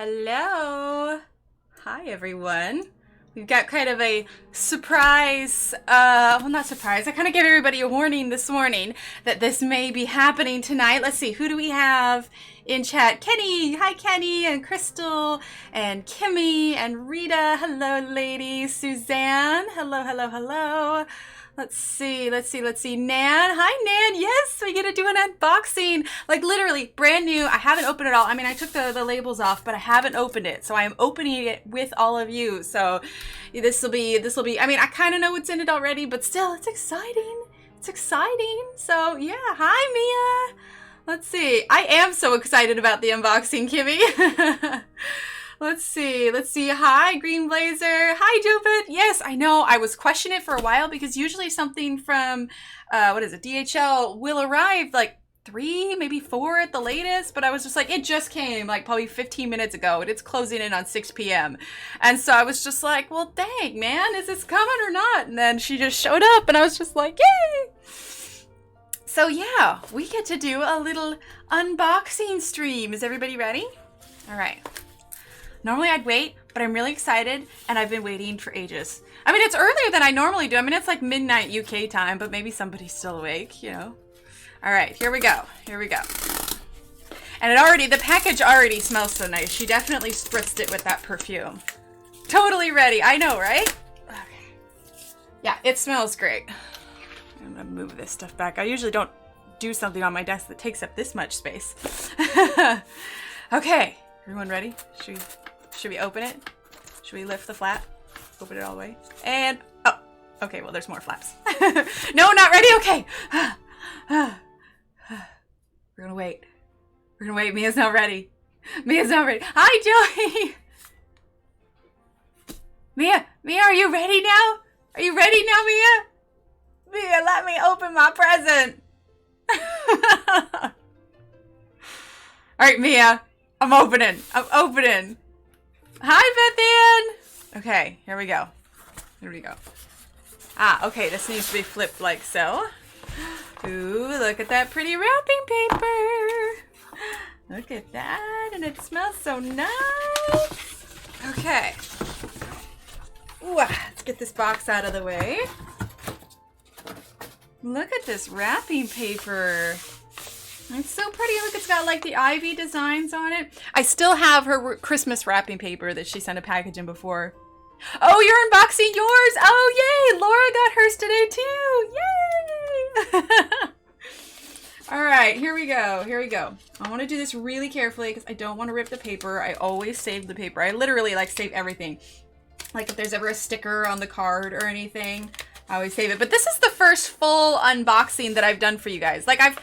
Hello. Hi, everyone. We've got kind of a surprise, well, not surprise. I kind of gave everybody a warning this morning that this may be happening tonight. Let's see, who do we have in chat? Kenny. Hi, Kenny, and Crystal, and Kimmy, and Rita. Hello, ladies. Suzanne. Hello, hello, hello. Let's see. Nan. Hi, Nan. Yes, we get to do an unboxing. Like, literally, brand new. I haven't opened it all. I mean, I took the labels off, but I haven't opened it. So I am opening it with all of you. So this will be, I mean, I kind of know what's in it already, but still, it's exciting. It's exciting. So, yeah. Hi, Mia. Let's see. I am so excited about the unboxing, Kimmy. Let's see. Hi, Green Blazer. Hi, Jupit. Yes, I know. I was questioning it for a while because usually something from, DHL will arrive like 3, maybe 4 at the latest. But I was just like, it just came like probably 15 minutes ago and it's closing in on 6 p.m. And so I was just like, well, dang, man, is this coming or not? And then she just showed up and I was just like, yay! So yeah, we get to do a little unboxing stream. Is everybody ready? All right. Normally I'd wait, but I'm really excited, and I've been waiting for ages. I mean, it's earlier than I normally do. I mean, it's like midnight UK time, but maybe somebody's still awake, you know? All right, here we go. And the package already smells so nice. She definitely spritzed it with that perfume. Totally ready. I know, right? Okay. Yeah, it smells great. I'm gonna move this stuff back. I usually don't do something on my desk that takes up this much space. Okay, everyone ready? Should we open it? Should we lift the flap? Open it all the way. And, oh, okay, well, there's more flaps. No, not ready? Okay. We're gonna wait. Mia's not ready. Hi, Joey. Mia, are you ready now? Are you ready now, Mia? Mia, let me open my present. All right, Mia, I'm opening. Hi, Bethan! Okay, here we go. Ah, okay, this needs to be flipped like so. Ooh, look at that pretty wrapping paper. Look at that, and it smells so nice. Okay. Ooh, let's get this box out of the way. Look at this wrapping paper. It's so pretty. Look, it's got like the ivy designs on it. I still have her Christmas wrapping paper that she sent a package in before. Oh, you're unboxing yours. Oh, yay. Laura got hers today too. Yay. All right, here we go. I want to do this really carefully because I don't want to rip the paper. I always save the paper. I literally like save everything. Like if there's ever a sticker on the card or anything, I always save it. But this is the first full unboxing that I've done for you guys. Like I've,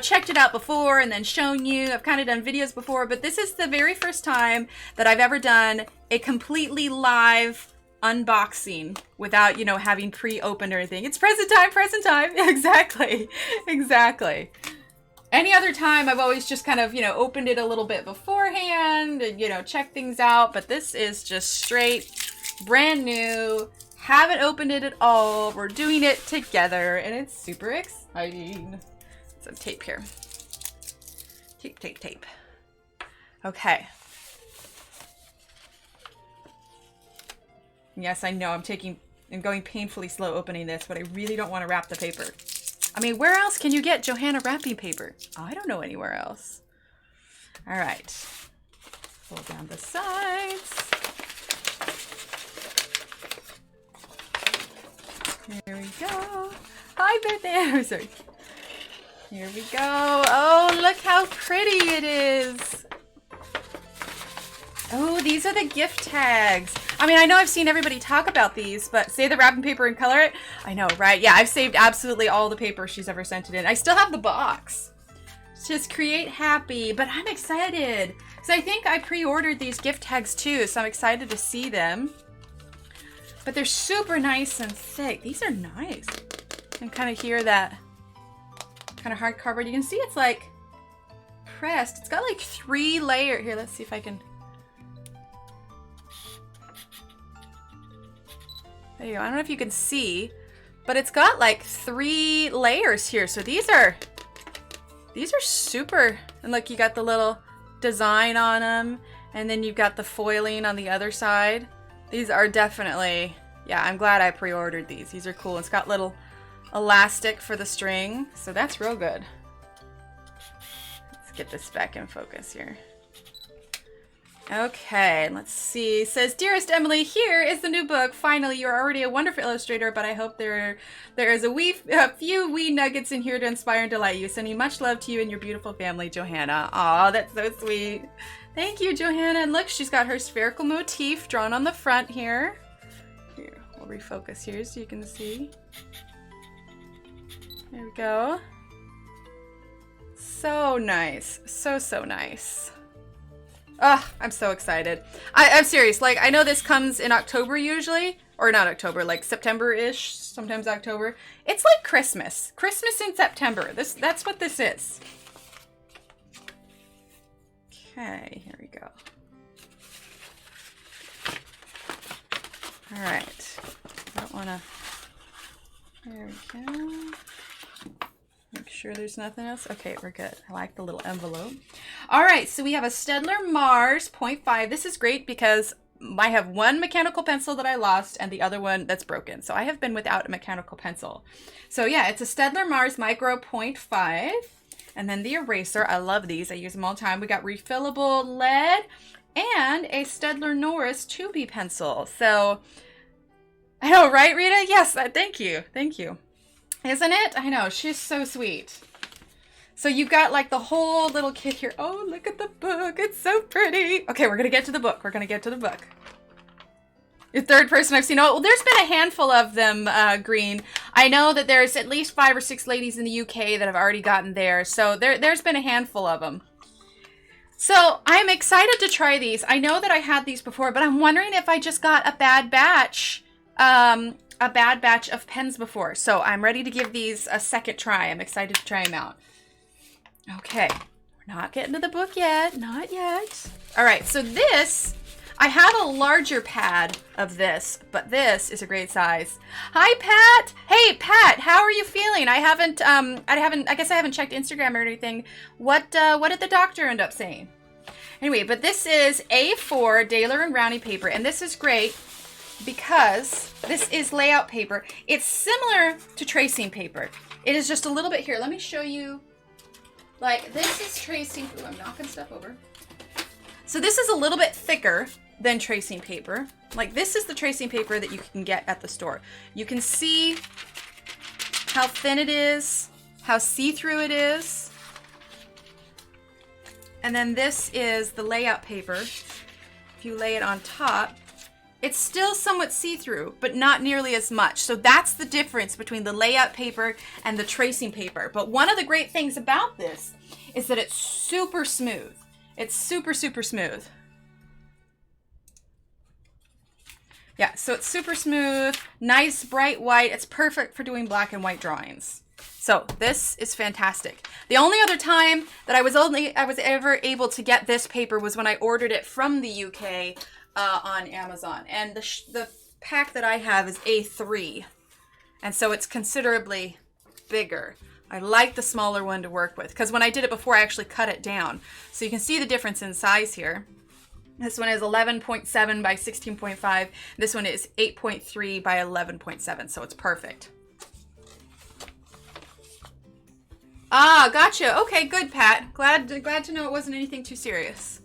checked it out before and then shown you. I've kind of done videos before, but this is the very first time that I've ever done a completely live unboxing without, having pre-opened or anything. It's present time. Exactly. Any other time, I've always just kind of, opened it a little bit beforehand and, checked things out. But this is just straight, brand new. Haven't opened it at all. We're doing it together and it's super exciting. Some tape here. Tape. Okay. Yes, I know I'm going painfully slow opening this, but I really don't want to wrap the paper. I mean, where else can you get Johanna wrapping paper? I don't know anywhere else. All right. Pull down the sides. Here we go. Hi, Beth. Sorry. Here we go. Oh, look how pretty it is. Oh, these are the gift tags. I mean, I know I've seen everybody talk about these, but say the wrapping paper and color it. I know, right? Yeah, I've saved absolutely all the paper she's ever sent it in. I still have the box. Just create happy, but I'm excited. So I think I pre-ordered these gift tags too, so I'm excited to see them. But they're super nice and thick. These are nice. You can kind of hear that kind of hardcover. You can see it's like pressed. It's got like 3 layers. Here, let's see if I can. There you go. I don't know if you can see, but it's got like 3 layers here. So these are super. And look, you got the little design on them. And then you've got the foiling on the other side. These are definitely, yeah, I'm glad I pre-ordered these. These are cool. It's got little elastic for the string, so that's real good. Let's get this back in focus here. Okay, let's see. It says, "Dearest Emily, here is the new book. Finally, you're already a wonderful illustrator, but I hope there is a few wee nuggets in here to inspire and delight you. Sending much love to you and your beautiful family, Johanna." Aw, that's so sweet. Thank you, Johanna. And look, she's got her spherical motif drawn on the front here. Here, we'll refocus here so you can see. There we go. So nice. So, so nice. Ugh, I'm so excited. I'm serious. Like, I know this comes in October usually. Or not October, like September-ish. Sometimes October. It's like Christmas. Christmas in September. That's what this is. Okay, here we go. All right. I don't want to... There we go. Make sure there's nothing else. Okay, we're good. I like the little envelope. All right, so we have a Staedtler Mars 0.5. This is great because I have one mechanical pencil that I lost and the other one that's broken. So I have been without a mechanical pencil. So yeah, it's a Staedtler Mars Micro 0.5. And then the eraser. I love these. I use them all the time. We got refillable lead and a Staedtler Norris 2B pencil. So, I know, right, Rita? Yes, thank you. Thank you. Isn't it? I know, she's so sweet. So you've got like the whole little kit here. Oh, look at the book. It's so pretty. Okay, we're going to get to the book. We're going to get to the book. The third person I've seen. Oh, well, there's been a handful of them, Green. I know that there's at least 5 or 6 ladies in the UK that have already gotten theirs. So there's been a handful of them. So I'm excited to try these. I know that I had these before, but I'm wondering if I just got a bad batch. A bad batch of pens before. So I'm ready to give these a second try. I'm excited to try them out. Okay, we're not getting to the book yet. Not yet. All right, so this, I have a larger pad of this, but this is a great size. Hi, Pat. Hey, Pat, how are you feeling? I guess I haven't checked Instagram or anything. What did the doctor end up saying? Anyway, but this is A4 Daler and Rowney paper, and this is great because this is layout paper. It's similar to tracing paper. It is just a little bit here. Let me show you. Like, this is tracing. Ooh, I'm knocking stuff over. So this is a little bit thicker than tracing paper. Like, this is the tracing paper that you can get at the store. You can see how thin it is, how see-through it is. And then this is the layout paper. If you lay it on top, it's still somewhat see-through, but not nearly as much. So that's the difference between the layout paper and the tracing paper. But one of the great things about this is that it's super smooth. It's super, super smooth. Yeah, so it's super smooth, nice, bright white. It's perfect for doing black and white drawings. So this is fantastic. The only other time that I was ever able to get this paper was when I ordered it from the UK on Amazon. And the pack that I have is A3. And so it's considerably bigger. I like the smaller one to work with because when I did it before, I actually cut it down. So you can see the difference in size here. This one is 11.7 by 16.5. This one is 8.3 by 11.7. So it's perfect. Ah, gotcha. Okay, good, Pat. Glad to know it wasn't anything too serious.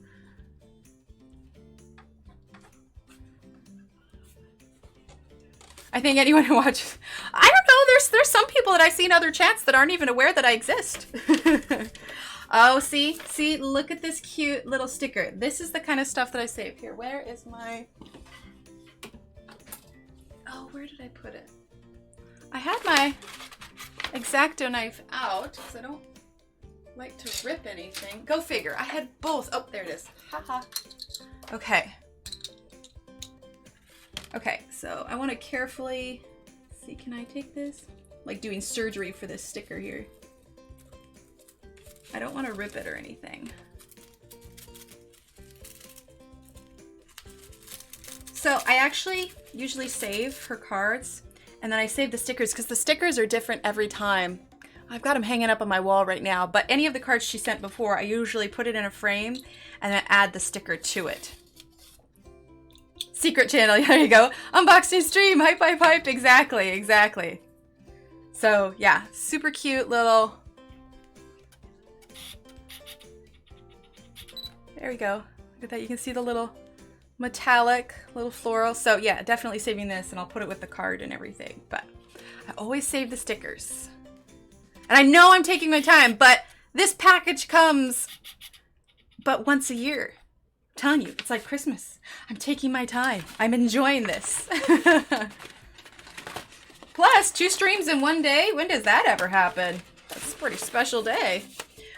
I think anyone who watches, I don't know, there's some people that I see in other chats that aren't even aware that I exist. Oh, see, look at this cute little sticker. This is the kind of stuff that I save. Here, where is my, oh, where did I put it? I had my X-Acto knife out because I don't like to rip anything. Go figure, I had both. Oh, there it is. Haha. Okay. Okay, so I want to carefully see, can I take this? Like doing surgery for this sticker here. I don't want to rip it or anything. So I actually usually save her cards and then I save the stickers because the stickers are different every time. I've got them hanging up on my wall right now, but any of the cards she sent before, I usually put it in a frame and then add the sticker to it. Secret channel, there you go. Unboxing stream, hype, hype, hype. Exactly, exactly. So yeah, super cute little. There we go. Look at that, you can see the little metallic, little floral. So yeah, definitely saving this, and I'll put it with the card and everything. But I always save the stickers. And I know I'm taking my time, but this package comes but once a year. I'm telling you, it's like Christmas. I'm taking my time. I'm enjoying this. Plus, 2 streams in one day. When does that ever happen? That's a pretty special day.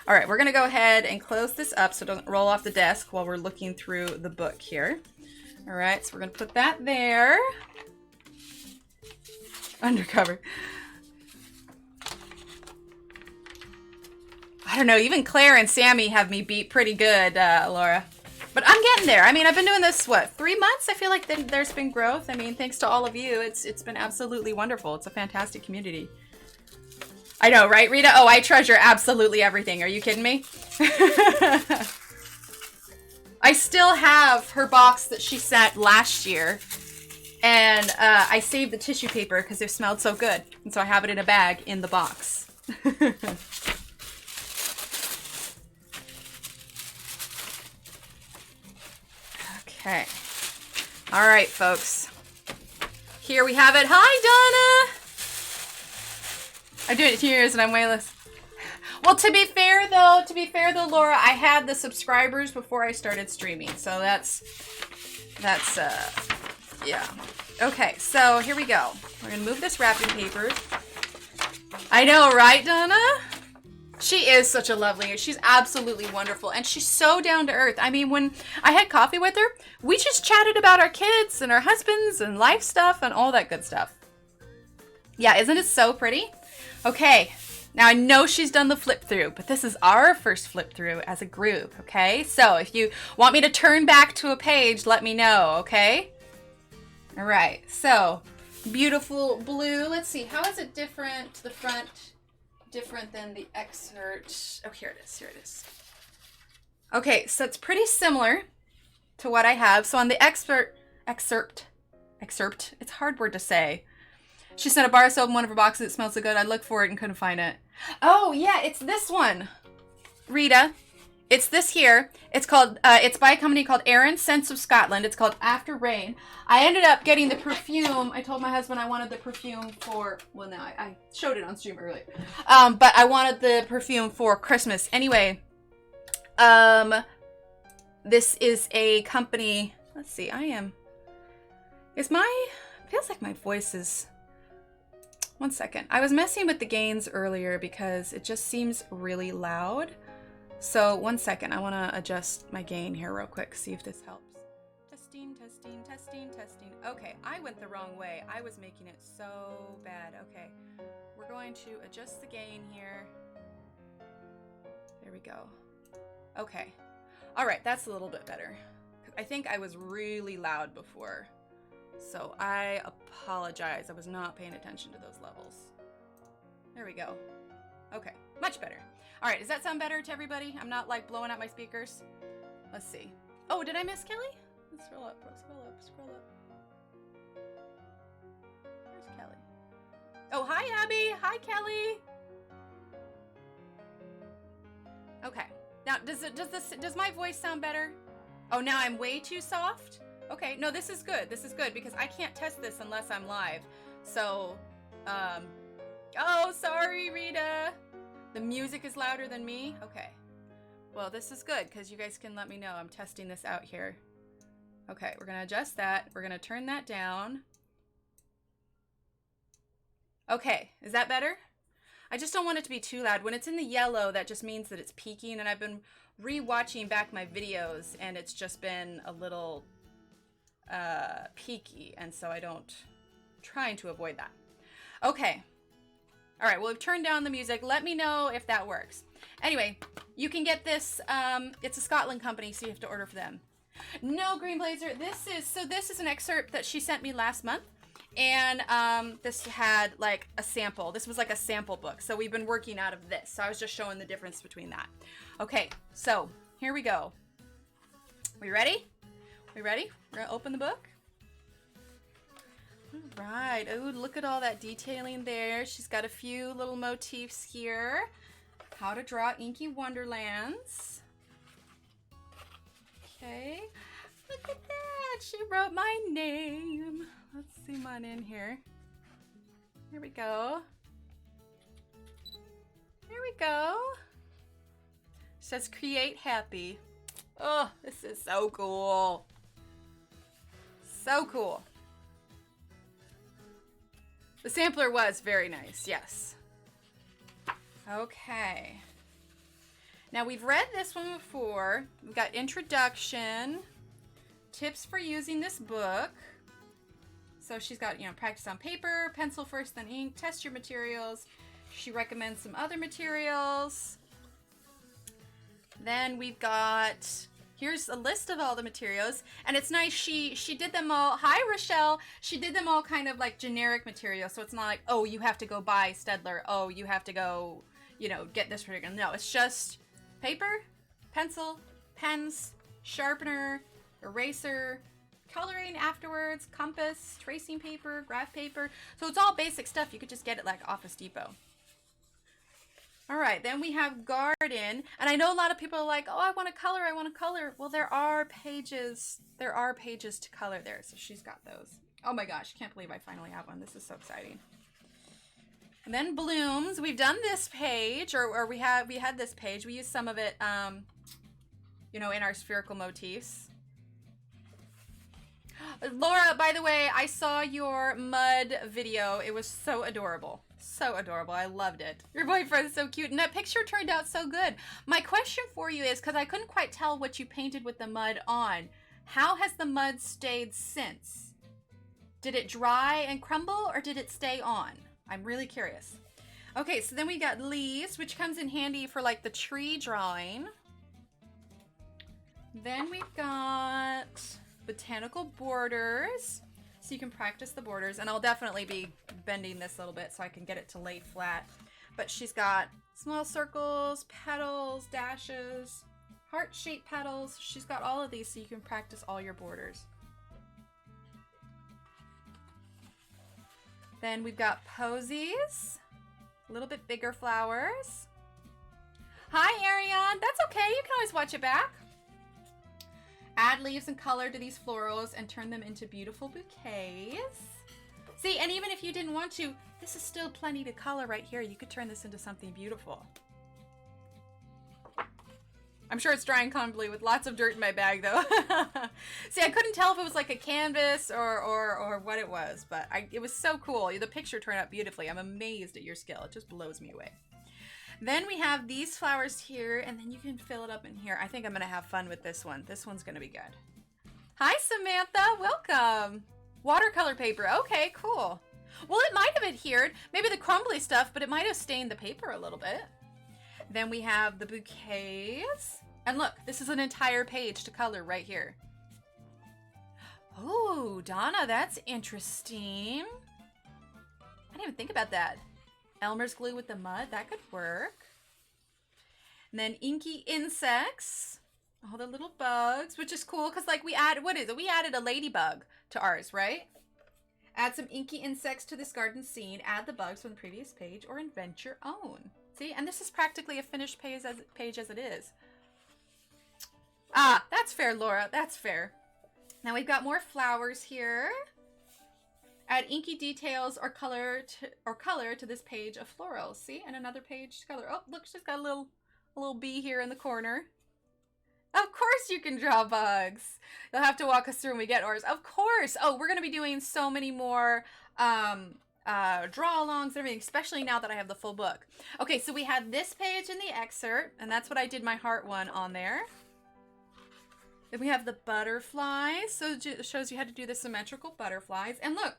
All right, we're going to go ahead and close this up so it doesn't roll off the desk while we're looking through the book here. All right, so we're going to put that there. Undercover. I don't know, even Claire and Sammy have me beat pretty good, Laura. But I'm getting there. I mean, I've been doing this, what, 3 months? I feel like there's been growth. I mean, thanks to all of you. It's been absolutely wonderful. It's a fantastic community. I know, right, Rita? Oh, I treasure absolutely everything. Are you kidding me? I still have her box that she sent last year. And I saved the tissue paper because it smelled so good. And so I have it in a bag in the box. Okay. All right, folks. Here we have it. Hi, Donna. I'm doing it 2 years and I'm wayless. Well, to be fair though, Laura, I had the subscribers before I started streaming. So that's yeah. Okay, so here we go. We're gonna move this wrapping paper. I know, right, Donna? She is such a lovely, she's absolutely wonderful, and she's so down to earth. I mean, when I had coffee with her, we just chatted about our kids and our husbands and life stuff and all that good stuff. Yeah, isn't it so pretty? Okay, now I know she's done the flip through, but this is our first flip through as a group, okay? So if you want me to turn back to a page, let me know, okay? All right, so beautiful blue. Let's see, how is it different, the front? Different than the excerpt. Oh, here it is. Here it is. Okay, so it's pretty similar to what I have. So on the excerpt, it's a hard word to say. She sent a bar of soap in one of her boxes. It smells so good. I looked for it and couldn't find it. Oh, yeah, it's this one, Rita. It's this here. It's called, it's by a company called Aaron Scents of Scotland. It's called After Rain. I ended up getting the perfume. I told my husband I wanted the perfume for, well, no, I showed it on stream earlier. But I wanted the perfume for Christmas. Anyway, this is a company, let's see, feels like my voice is, one second. I was messing with the gains earlier because it just seems really loud. So one second, I want to adjust my gain here real quick, see if this helps. Testing, testing, testing, testing. Okay, I went the wrong way. I was making it so bad. Okay, we're going to adjust the gain here. There we go. Okay. All right, that's a little bit better. I think I was really loud before. So I apologize. I was not paying attention to those levels. There we go. Okay, much better. All right, does that sound better to everybody? I'm not like blowing out my speakers. Let's see. Oh, did I miss Kelly? Let's scroll up, scroll up, scroll up. Where's Kelly? Oh, hi, Abby. Hi, Kelly. Okay. Now, does my voice sound better? Oh, now I'm way too soft? Okay, no, this is good. This is good because I can't test this unless I'm live. So, oh, sorry, Rita. The music is louder than me? Okay. Well, this is good because you guys can let me know. I'm testing this out here. Okay, we're going to adjust that. We're going to turn that down. Okay, is that better? I just don't want it to be too loud. When it's in the yellow, that just means that it's peaking, and I've been re-watching back my videos, and it's just been a little peaky, and so trying to avoid that. Okay. All right, well, we've turned down the music. Let me know if that works. Anyway, you can get this. It's a Scotland company, so you have to order for them. No, Green Blazer. This is an excerpt that she sent me last month, And this had like a sample. This was like a sample book. So we've been working out of this. So I was just showing the difference between that. Okay, so here we go. We ready? We ready? We're gonna open the book. All right. Oh, look at all that detailing there. She's got a few little motifs here. How to draw inky wonderlands. Okay. Look at that. She wrote my name. Let's zoom on in here. Here we go. Here we go. It says create happy. Oh, this is so cool. So cool. The sampler was very nice, yes. Okay. Now we've read this one before. We've got introduction, tips for using this book. So she's got, you know, practice on paper, pencil first, then ink, test your materials. She recommends some other materials. Then we've got, here's a list of all the materials, and it's nice, she did them all, hi Rochelle, she did them all kind of like generic material, so it's not like, oh, you have to go buy Stedler, oh, you have to go, you know, get this particular, no, it's just paper, pencil, pens, sharpener, eraser, coloring afterwards, compass, tracing paper, graph paper, so it's all basic stuff. You could just get it like Office Depot. All right, then we have garden, and I know a lot of people are like, oh, I want to color, I want to color. Well, there are pages to color there, so she's got those. Oh my gosh, can't believe I finally have one. This is so exciting. And then blooms. We've done this page, or we had this page. We used some of it, you know, in our spherical motifs. Laura, by the way, I saw your mud video. It was so adorable. So adorable. I loved it. Your boyfriend's so cute. And that picture turned out so good. My question for you is, because I couldn't quite tell what you painted with the mud on, how has the mud stayed since? Did it dry and crumble, or did it stay on? I'm really curious. Okay, so then we got leaves, which comes in handy for like the tree drawing. Then we've got botanical borders, so you can practice the borders, and I'll definitely be bending this a little bit so I can get it to lay flat. But she's got small circles, petals, dashes, heart-shaped petals. She's got all of these so you can practice all your borders. Then we've got posies, a little bit bigger flowers. Hi Ariane, that's okay, you can always watch it back. Add leaves and color to these florals and turn them into beautiful bouquets. See, and even if you didn't want to, this is still plenty to color right here. You could turn this into something beautiful. I'm sure it's drying comfortably with lots of dirt in my bag though. See, I couldn't tell if it was like a canvas or what it was, but it was so cool. The picture turned out beautifully. I'm amazed at your skill. It just blows me away. Then we have these flowers here, and then you can fill it up in here. I think I'm going to have fun with this one. This one's going to be good. Hi, Samantha. Welcome. Watercolor paper. Okay, cool. Well, it might have adhered. Maybe the crumbly stuff, but it might have stained the paper a little bit. Then we have the bouquets. And look, this is an entire page to color right here. Oh, Donna, that's interesting. I didn't even think about that. Elmer's glue with the mud, that could work. And then inky insects, all the little bugs, which is cool because like we added, what is it? We added a ladybug to ours, right? Add some inky insects to this garden scene, add the bugs from the previous page, or invent your own. See, and this is practically a finished page as it is. Ah, that's fair, Laura, that's fair. Now we've got more flowers here. Add inky details or color to this page of florals. See, and another page to color. Oh, look, she's got a little bee here in the corner. Of course you can draw bugs. You'll have to walk us through when we get ours. Of course. Oh, we're going to be doing so many more draw-alongs and everything, especially now that I have the full book. Okay, so we had this page in the excerpt, and that's what I did my heart one on there. Then we have the butterflies. So it shows you how to do the symmetrical butterflies. And look,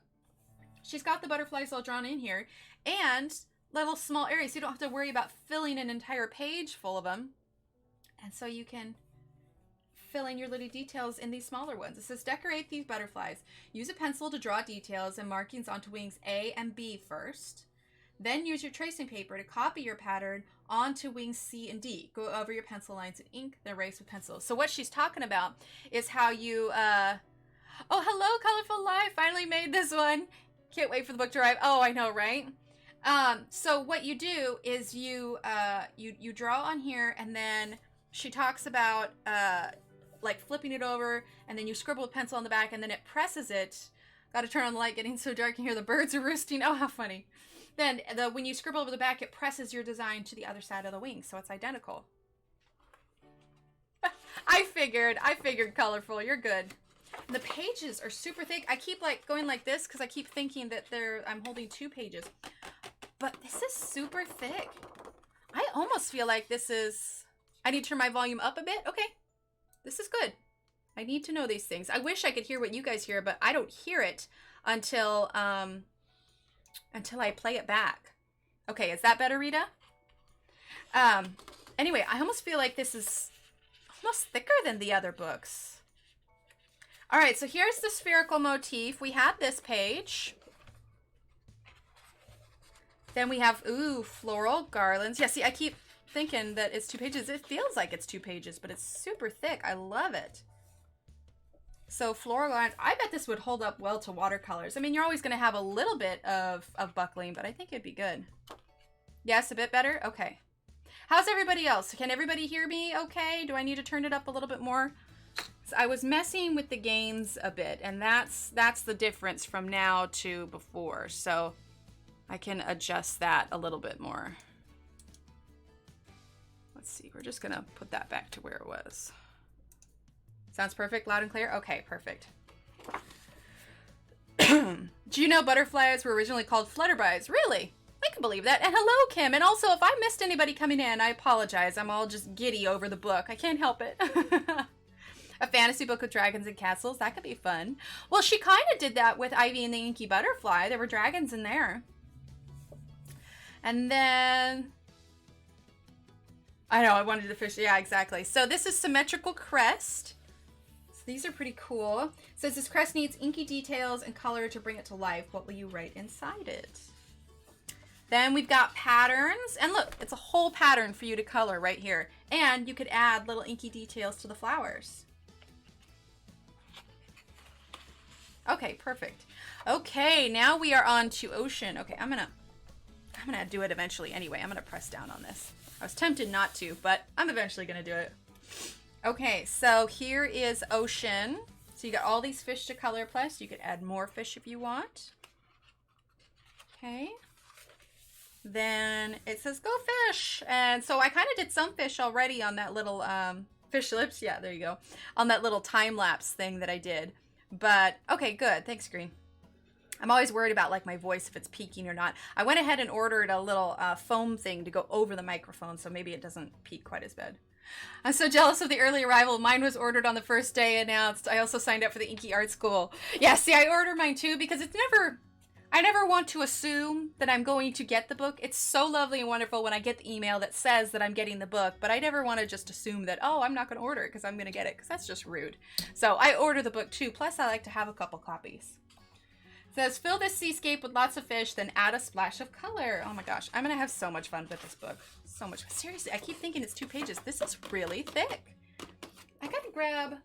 she's got the butterflies all drawn in here and little small areas, so you don't have to worry about filling an entire page full of them. And so you can fill in your little details in these smaller ones. It says decorate these butterflies. Use a pencil to draw details and markings onto wings A and B first. Then use your tracing paper to copy your pattern onto wings C and D. Go over your pencil lines in ink, then erase with pencil. So what she's talking about is how you, oh, hello, Colorful Life. Finally made this one. Can't wait for the book to arrive. Oh, I know, right? So what you do is you draw on here, and then she talks about, like flipping it over, and then you scribble with pencil on the back, and then it presses it. Got to turn on the light, getting so dark in here. The birds are roosting. Oh, how funny. Then when you scribble over the back, it presses your design to the other side of the wing, so it's identical. I figured, Colorful, you're good. And the pages are super thick. I keep like going like this because I keep thinking that I'm holding 2 pages. But this is super thick. I almost feel like this is, I need to turn my volume up a bit. Okay, this is good. I need to know these things. I wish I could hear what you guys hear, but I don't hear it until I play it back. Okay, is that better, Rita? Anyway, I almost feel like this is almost thicker than the other books. All right, so here's the spherical motif. We have this page. Then we have, ooh, floral garlands. Yeah, see, I keep thinking that it's 2 pages. It feels like it's 2 pages, but it's super thick. I love it. So floral garlands. I bet this would hold up well to watercolors. I mean, you're always going to have a little bit of buckling, but I think it'd be good. Yes, a bit better? Okay. How's everybody else? Can everybody hear me okay? Do I need to turn it up a little bit more? So I was messing with the gains a bit, and that's the difference from now to before. So I can adjust that a little bit more. Let's see, we're just gonna put that back to where it was. Sounds perfect, loud and clear? Okay, perfect. Do you know butterflies were originally called flutterbys? Really? I can believe that. And hello, Kim. And also, if I missed anybody coming in, I apologize. I'm all just giddy over the book. I can't help it. A fantasy book with dragons and castles. That could be fun. Well, she kind of did that with Ivy and the Inky Butterfly. There were dragons in there. And then, I know, I wanted to fish. Yeah, exactly. So this is symmetrical crest. So these are pretty cool. It says this crest needs inky details and color to bring it to life. What will you write inside it? Then we've got patterns. And look, it's a whole pattern for you to color right here. And you could add little inky details to the flowers. Okay, perfect. Okay, now we are on to ocean. Okay, I'm gonna do it eventually anyway. I'm gonna press down on this. I was tempted not to, but I'm eventually gonna do it. Okay, so here is ocean. So you got all these fish to color, plus you could add more fish if you want. Okay. Then it says go fish. And so I kind of did some fish already on that little fish lips. Yeah, there you go. On that little time lapse thing that I did. But okay, good. Thanks, Green. I'm always worried about like my voice, if it's peaking or not. I went ahead and ordered a little foam thing to go over the microphone, so maybe it doesn't peak quite as bad. I'm so jealous of the early arrival. Mine was ordered on the first day announced. I also signed up for the Inky Art School. Yeah, see, I ordered mine too because I never want to assume that I'm going to get the book. It's so lovely and wonderful when I get the email that says that I'm getting the book, but I never want to just assume that, oh, I'm not going to order it because I'm going to get it, because that's just rude. So I order the book too, plus I like to have a couple copies. It says, fill this seascape with lots of fish, then add a splash of color. Oh my gosh, I'm going to have so much fun with this book. So much. Seriously, I keep thinking it's 2 pages. This is really thick. I gotta grab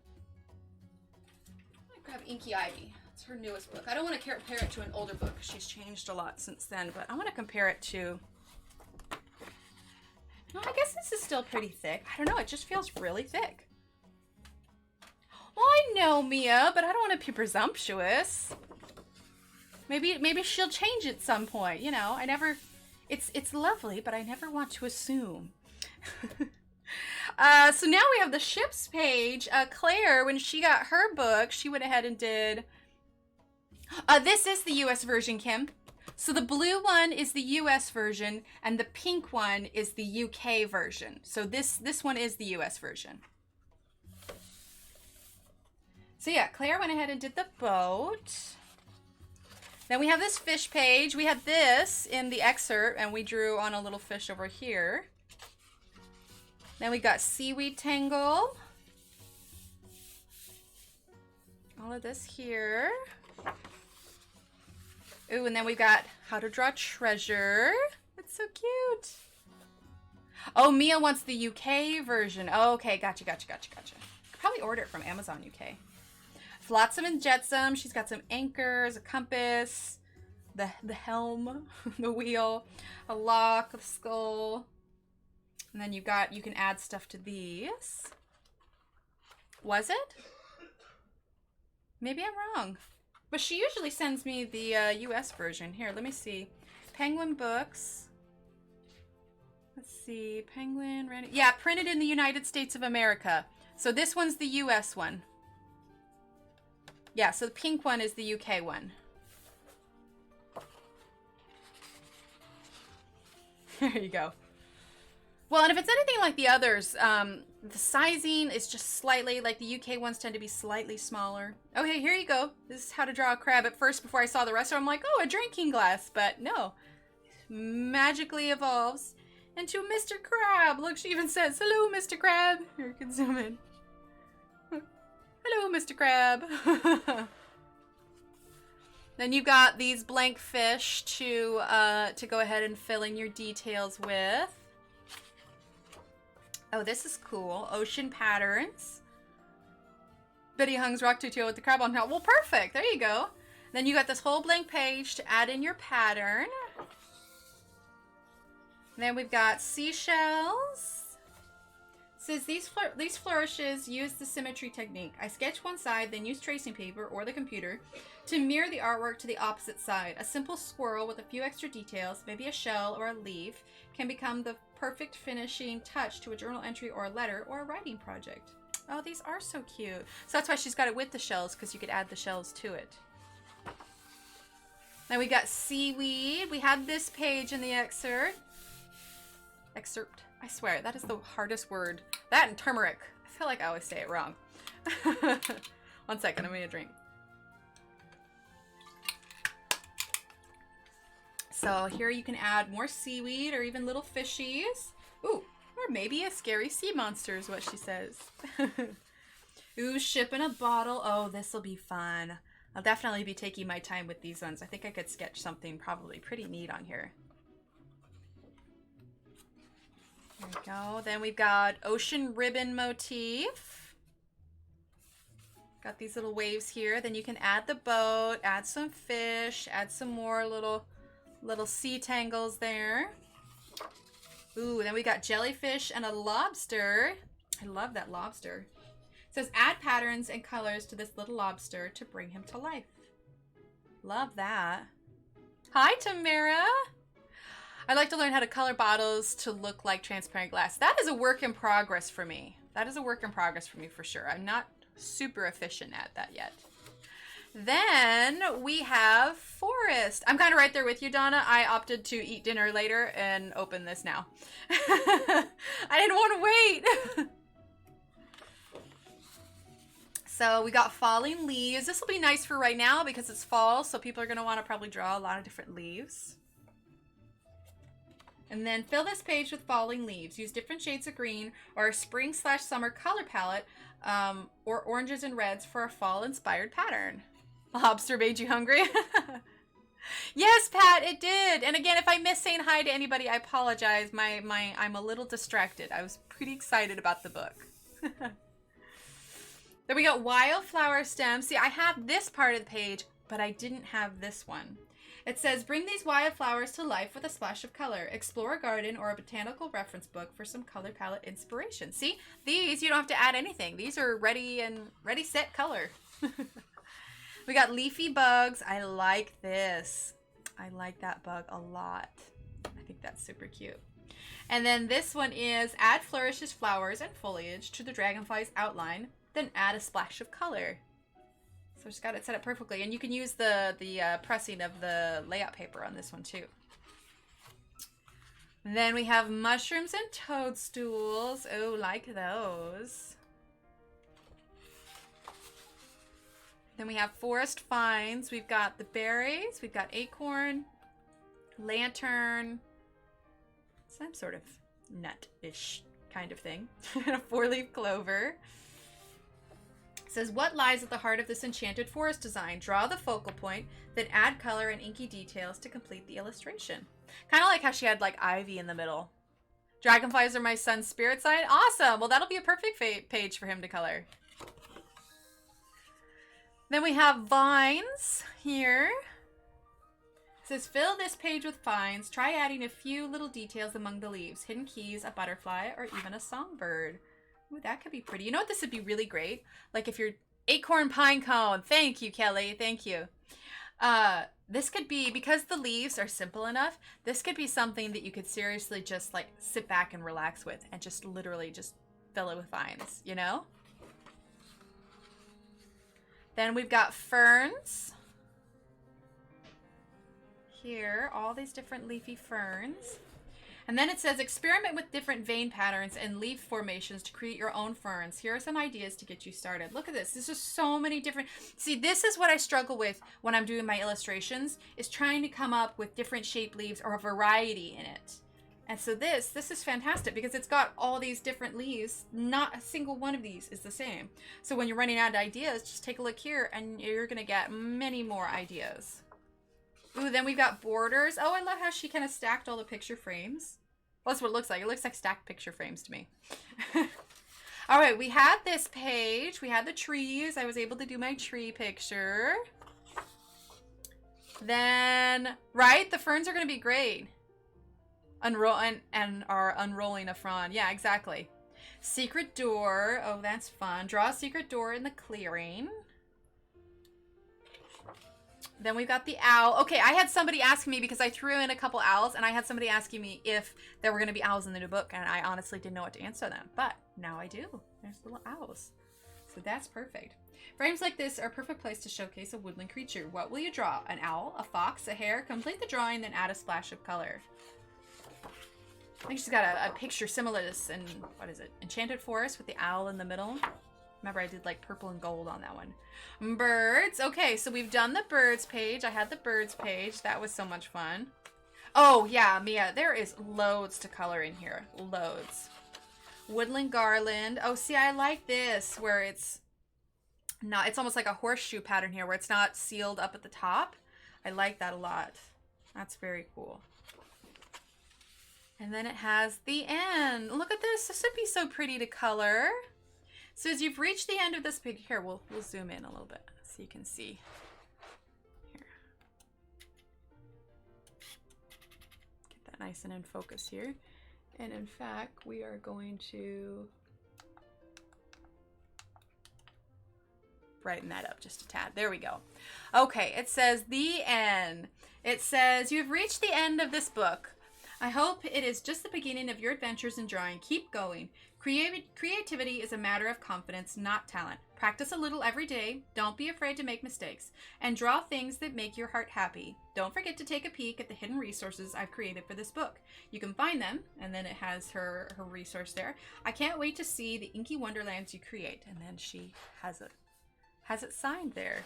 Inky Ivy. It's her newest book. I don't want to compare it to an older book because she's changed a lot since then, but I want to compare it to... No, I guess this is still pretty thick. I don't know, it just feels really thick. Well, I know, Mia, but I don't want to be presumptuous. Maybe she'll change at some point, you know. It's lovely, but I never want to assume. So now we have the ships page. Claire, when she got her book, she went ahead and did... this is the US version, Kim. So the blue one is the US version, and the pink one is the UK version. So this one is the US version. So yeah, Claire went ahead and did the boat. Then we have this fish page. We had this in the excerpt, and we drew on a little fish over here. Then we got seaweed tangle. all of this here. Ooh, and then we've got how to draw treasure. That's so cute. Oh, Mia wants the UK version. Oh, okay, gotcha. Could probably order it from Amazon UK. Flotsam and Jetsam. She's got some anchors, a compass, the helm, the wheel, a lock, a skull. And then you can add stuff to these. Was it? Maybe I'm wrong. But she usually sends me the US version. Here, let me see. Penguin Books. Let's see. Penguin. Yeah, printed in the United States of America. So this one's the US one. Yeah, so the pink one is the UK one. There you go. Well, and if it's anything like the others, the sizing is just slightly, like the UK ones tend to be slightly smaller. Okay, here you go. This is how to draw a crab. At first, before I saw the rest of them, I'm like, oh, a drinking glass. But no. Magically evolves into Mr. Crab. Look, she even says, hello, Mr. Crab. Here, you can zoom in. Hello, Mr. Crab. Then you've got these blank fish to go ahead and fill in your details with. Oh, this is cool. Ocean patterns. Betty Hung's rock tutorial with the crab on top. Well, perfect. There you go. Then you got this whole blank page to add in your pattern. And then we've got seashells. It says these flourishes use the symmetry technique. I sketch one side, then use tracing paper or the computer to mirror the artwork to the opposite side. A simple squirrel with a few extra details, maybe a shell or a leaf, can become the perfect finishing touch to a journal entry or a letter or a writing project. Oh, these are so cute. So that's why she's got it with the shells, because you could add the shells to it. Then we got seaweed. We had this page in the excerpt. I swear, that is the hardest word. That and turmeric. I feel like I always say it wrong. 1 second, I'm gonna drink. So here you can add more seaweed or even little fishies. Ooh, or maybe a scary sea monster is what she says. Ooh, ship in a bottle. Oh, this will be fun. I'll definitely be taking my time with these ones. I think I could sketch something probably pretty neat on here. There we go. Then we've got ocean ribbon motif. Got these little waves here. Then you can add the boat, add some fish, add some more little sea tangles there. Ooh, then we got jellyfish and a lobster. I love that lobster. It says add patterns and colors to this little lobster to bring him to life. Love that. Hi, Tamara. I'd like to learn how to color bottles to look like transparent glass. That is a work in progress for me. That is a work in progress for me for sure. I'm not super efficient at that yet. Then we have forest. I'm kind of right there with you, Donna. I opted to eat dinner later and open this now. I didn't want to wait. So we got falling leaves. This will be nice for right now because it's fall, so people are going to want to probably draw a lot of different leaves. And then fill this page with falling leaves. Use different shades of green or a spring/summer color palette or oranges and reds for a fall-inspired pattern. Lobster made you hungry? Yes, Pat, it did. And again, if I miss saying hi to anybody, I apologize. I'm a little distracted. I was pretty excited about the book. Then we got wildflower stems. See, I have this part of the page, but I didn't have this one. It says, bring these wildflowers to life with a splash of color. Explore a garden or a botanical reference book for some color palette inspiration. See, these, you don't have to add anything. These are ready, set color. We got leafy bugs. I like this. I like that bug a lot. I think that's super cute. And then this one is add flourishes, flowers, and foliage to the dragonfly's outline, then add a splash of color. So just got it set up perfectly. And you can use the pressing of the layout paper on this one too. And then we have mushrooms and toadstools. Oh, like those. Then we have forest finds. We've got the berries. We've got acorn, lantern, some sort of nut-ish kind of thing. And a 4-leaf clover. It says, what lies at the heart of this enchanted forest design? Draw the focal point, then add color and inky details to complete the illustration. Kind of like how she had like ivy in the middle. Dragonflies are my son's spirit sign. Awesome. Well, that'll be a perfect page for him to color. Then we have vines here. It says, fill this page with vines. Try adding a few little details among the leaves. Hidden keys, a butterfly, or even a songbird. Ooh, that could be pretty. You know what this would be really great? Like if you're acorn pine cone. Thank you, Kelly. Thank you. This could be, because the leaves are simple enough, this could be something that you could seriously just like sit back and relax with and just literally just fill it with vines, you know? Then we've got ferns. Here, all these different leafy ferns. And then it says, experiment with different vein patterns and leaf formations to create your own ferns. Here are some ideas to get you started. Look at this. There's just so many different... See, this is what I struggle with when I'm doing my illustrations, is trying to come up with different shaped leaves or a variety in it. And so this is fantastic because it's got all these different leaves. Not a single one of these is the same. So when you're running out of ideas, just take a look here and you're going to get many more ideas. Ooh, then we've got borders. Oh, I love how she kind of stacked all the picture frames. Well, that's what it looks like. It looks like stacked picture frames to me. All right, we had this page. We had the trees. I was able to do my tree picture. Then, right, the ferns are going to be great. And are unrolling a frond. Yeah, exactly. Secret door. Oh, that's fun. Draw a secret door in the clearing. Then we've got the owl. Okay, I had somebody asking me because I threw in a couple owls, and I had somebody asking me if there were going to be owls in the new book, and I honestly didn't know what to answer them. But now I do. There's little owls. So that's perfect. Frames like this are a perfect place to showcase a woodland creature. What will you draw? An owl, a fox, a hare? Complete the drawing, then add a splash of color. I think she's got a picture similar to this in, what is it? Enchanted Forest with the owl in the middle. Remember, I did like purple and gold on that one. Birds. Okay, so we've done the birds page. I had the birds page. That was so much fun. Oh, yeah, Mia, there is loads to color in here. Loads. Woodland garland. Oh, see, I like this where it's not, it's almost like a horseshoe pattern here where it's not sealed up at the top. I like that a lot. That's very cool. And then it has the end. Look at this. This would be so pretty to color. So as you've reached the end of this page, here, we'll zoom in a little bit so you can see. Here. Get that nice and in focus here. And in fact, we are going to brighten that up just a tad. There we go. Okay, it says the end. It says, you've reached the end of this book. I hope it is just the beginning of your adventures in drawing. Keep going. Creativity is a matter of confidence, not talent. Practice a little every day. Don't be afraid to make mistakes. And draw things that make your heart happy. Don't forget to take a peek at the hidden resources I've created for this book. You can find them, and then it has her resource there. I can't wait to see the inky wonderlands you create. And then she has it signed there.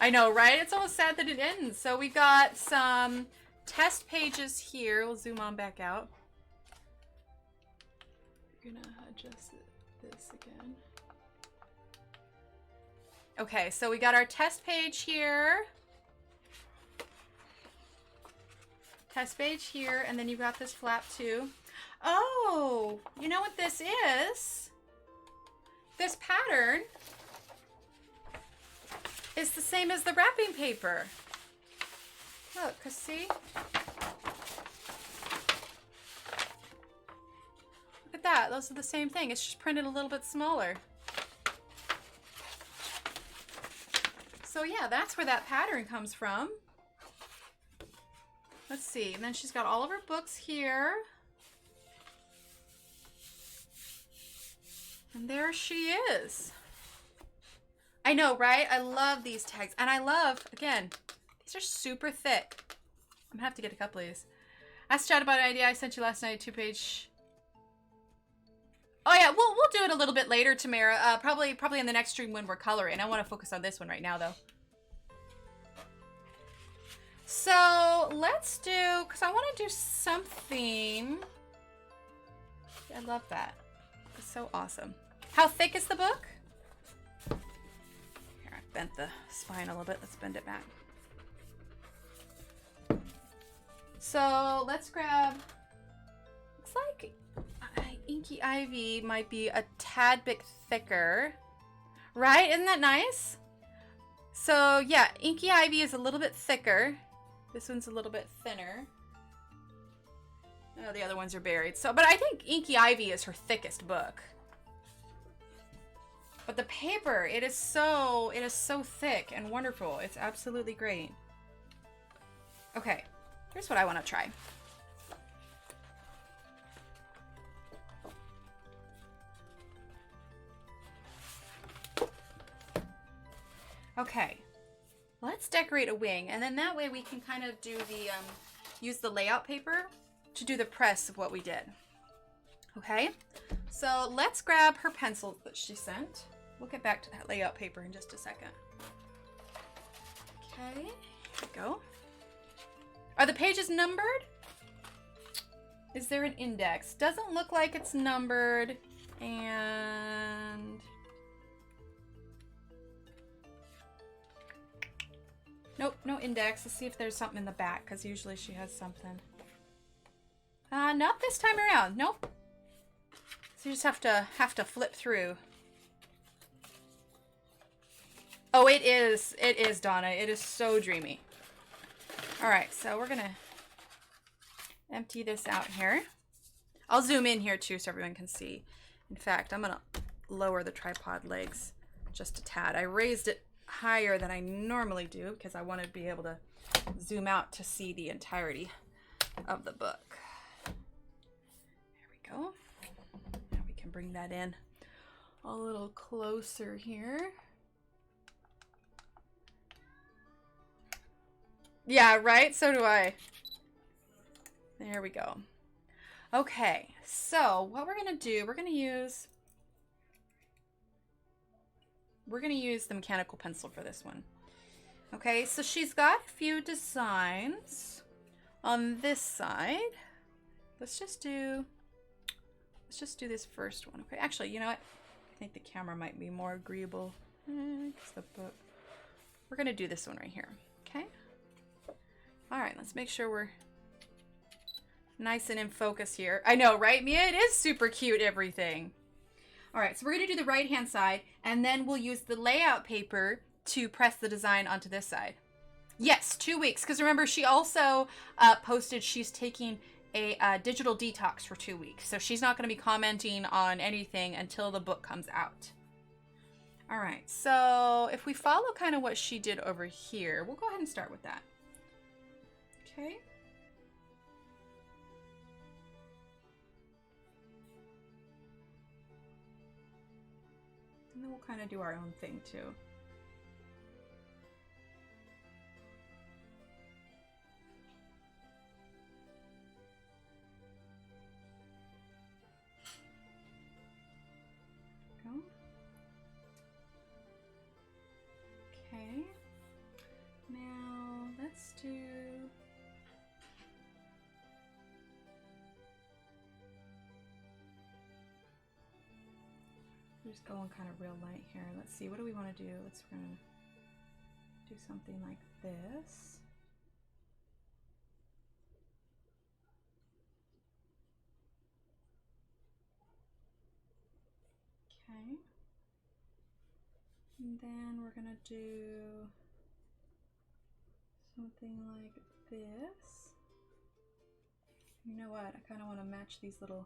I know, right? It's almost sad that it ends. So we got some test pages here. We'll zoom on back out. We're gonna adjust this again. Okay, so we got our test page here. Test page here, and then you got this flap too. Oh, you know what this is? This pattern is the same as the wrapping paper. Look, 'cause see? Look at that. Those are the same thing. It's just printed a little bit smaller. So yeah, that's where that pattern comes from. Let's see. And then she's got all of her books here. And there she is. I know, right? I love these tags. And I love, again, these are super thick. I'm gonna have to get a couple of these. Asked Chad about an idea I sent you last night, 2-page. Oh yeah, we'll do it a little bit later, Tamara. Probably in the next stream when we're coloring. I want to focus on this one right now, though. So let's do, because I want to do something. I love that. It's so awesome. How thick is the book? bent the spine a little bit. Let's bend it back. So let's grab, looks like Inky Ivy might be a tad bit thicker, right? Isn't that nice? So yeah, Inky Ivy is a little bit thicker. This one's a little bit thinner. Oh, the other ones are buried. So, but I think Inky Ivy is her thickest book. But the paper, it is so thick and wonderful. It's absolutely great. Okay, here's what I want to try. Okay, let's decorate a wing, and then that way we can kind of do the, use the layout paper to do the press of what we did. Okay, so let's grab her pencils that she sent. We'll get back to that layout paper in just a second. Okay, here we go. Are the pages numbered? Is there an index? Doesn't look like it's numbered, and nope, no index. Let's see if there's something in the back, because usually she has something. Not this time around. Nope. So you just have to flip through. Oh, it is, Donna. It is so dreamy. All right, so we're gonna empty this out here. I'll zoom in here too so everyone can see. In fact, I'm gonna lower the tripod legs just a tad. I raised it higher than I normally do because I want to be able to zoom out to see the entirety of the book. There we go. Now we can bring that in a little closer here. Yeah, right? So do I. There we go. Okay, so what we're going to do, we're going to use the mechanical pencil for this one. Okay, so she's got a few designs on this side. Let's just do this first one. Okay, actually, you know what? I think the camera might be more agreeable. It's the book. We're going to do this one right here. Okay. All right, let's make sure we're nice and in focus here. I know, right, Mia? It is super cute, everything. All right, so we're going to do the right-hand side, and then we'll use the layout paper to press the design onto this side. Yes, 2 weeks, because remember, she also posted she's taking a digital detox for 2 weeks, so she's not going to be commenting on anything until the book comes out. All right, so if we follow kind of what she did over here, we'll go ahead and start with that. Okay. And then we'll kind of do our own thing too. Go. Okay. Now let's do just going kind of real light here. Let's see, what do we want to do? We're gonna do something like this. Okay. And then we're gonna do something like this. You know what? I kind of want to match these little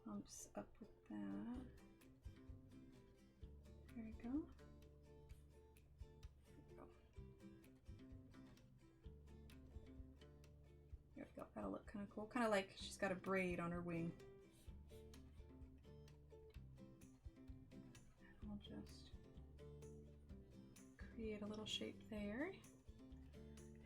bumps up with that. There we go. There we go. That'll look kind of cool. Kind of like she's got a braid on her wing. I'll just create a little shape there.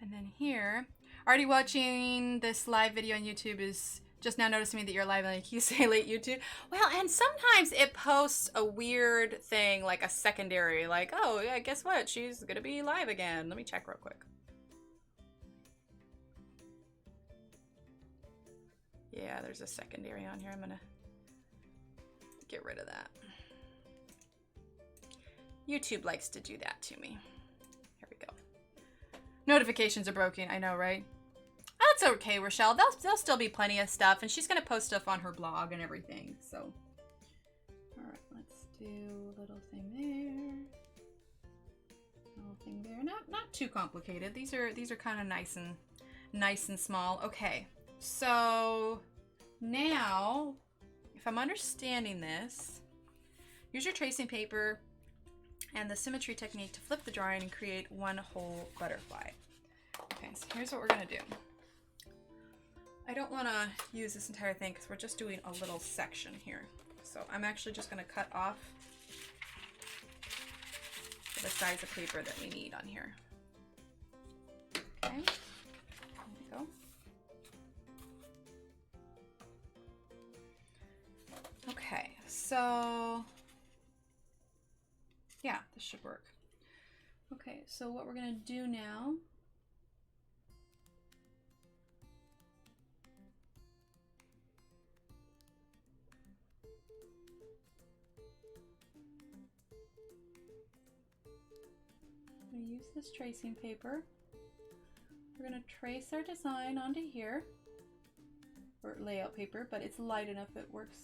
And then here, already watching this live video on YouTube is just now noticing me that you're live, like you say, late YouTube. Well, and sometimes it posts a weird thing, like a secondary, like, oh yeah, guess what? She's gonna be live again. Let me check real quick. Yeah, there's a secondary on here. I'm gonna get rid of that. YouTube likes to do that to me. Here we go. Notifications are broken. I know, right? That's okay, Rochelle. There'll still be plenty of stuff, and she's going to post stuff on her blog and everything. So, all right, let's do a little thing there. Little thing there. Not too complicated. These are kind of nice and small. Okay, so now, if I'm understanding this, use your tracing paper and the symmetry technique to flip the drawing and create one whole butterfly. Okay, so here's what we're gonna do. I don't want to use this entire thing because we're just doing a little section here. So I'm actually just gonna cut off the size of paper that we need on here. Okay, there we go. Okay, so yeah, this should work. Okay, so what we're gonna do now use this tracing paper. We're going to trace our design onto here, or layout paper, but it's light enough it works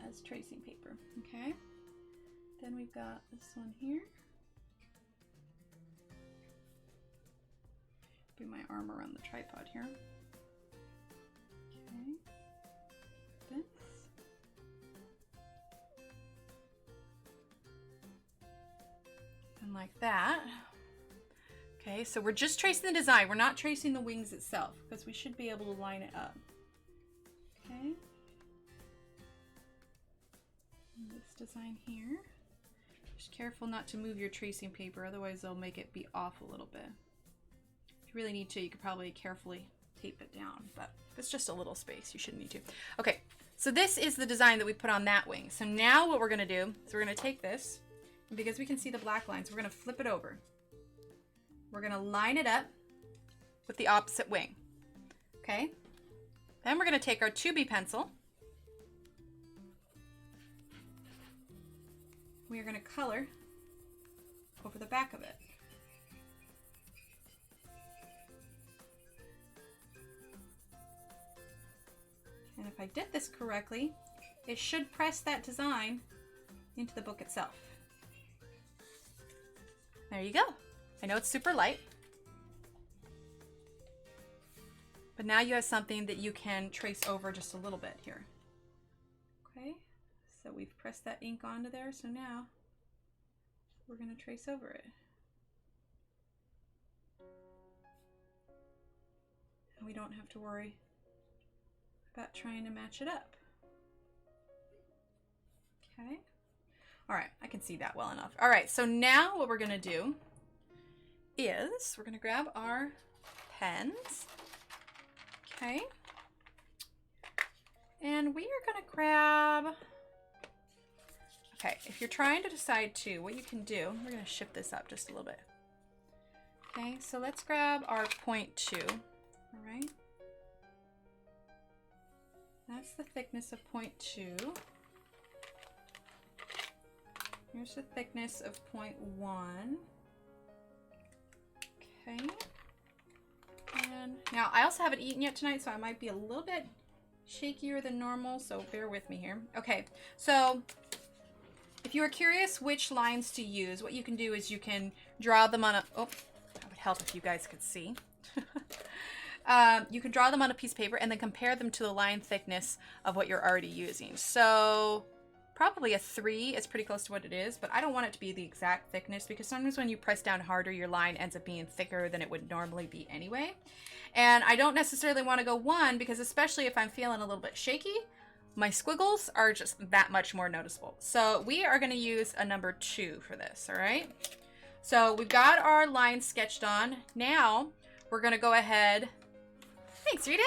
as tracing paper. Okay, then we've got this one here. Bring my arm around the tripod here. Okay, this. And like that. Okay, so we're just tracing the design. We're not tracing the wings itself because we should be able to line it up. Okay. And this design here. Just careful not to move your tracing paper, otherwise they'll make it be off a little bit. If you really need to, you could probably carefully tape it down, but if it's just a little space, you shouldn't need to. Okay, so this is the design that we put on that wing. So now what we're gonna do is we're gonna take this, and because we can see the black lines, we're gonna flip it over. We're gonna line it up with the opposite wing, okay? Then we're gonna take our 2B pencil. We are gonna color over the back of it. And if I did this correctly, it should press that design into the book itself. There you go. I know it's super light, but now you have something that you can trace over just a little bit here. Okay, so we've pressed that ink onto there, so now we're going to trace over it. And we don't have to worry about trying to match it up. Okay. All right, I can see that well enough. All right, so now what we're gonna do is we're gonna grab our pens, okay? And we are gonna grab, okay, if you're trying to decide too, what you can do, we're gonna shift this up just a little bit. Okay, so let's grab our 0.2, all right? That's the thickness of 0.2. Here's the thickness of 0.1. Okay. And now I also haven't eaten yet tonight, so I might be a little bit shakier than normal, so bear with me here. Okay, so if you are curious which lines to use, what you can do is you can draw them on a, oh, that would help if you guys could see. You can draw them on a piece of paper and then compare them to the line thickness of what you're already using. So probably a 3 is pretty close to what it is, but I don't want it to be the exact thickness because sometimes when you press down harder, your line ends up being thicker than it would normally be anyway. And I don't necessarily want to go 1 because especially if I'm feeling a little bit shaky, my squiggles are just that much more noticeable. So we are going to use a number 2 for this, all right? So we've got our line sketched on. Now we're going to go ahead. Thanks, Rita.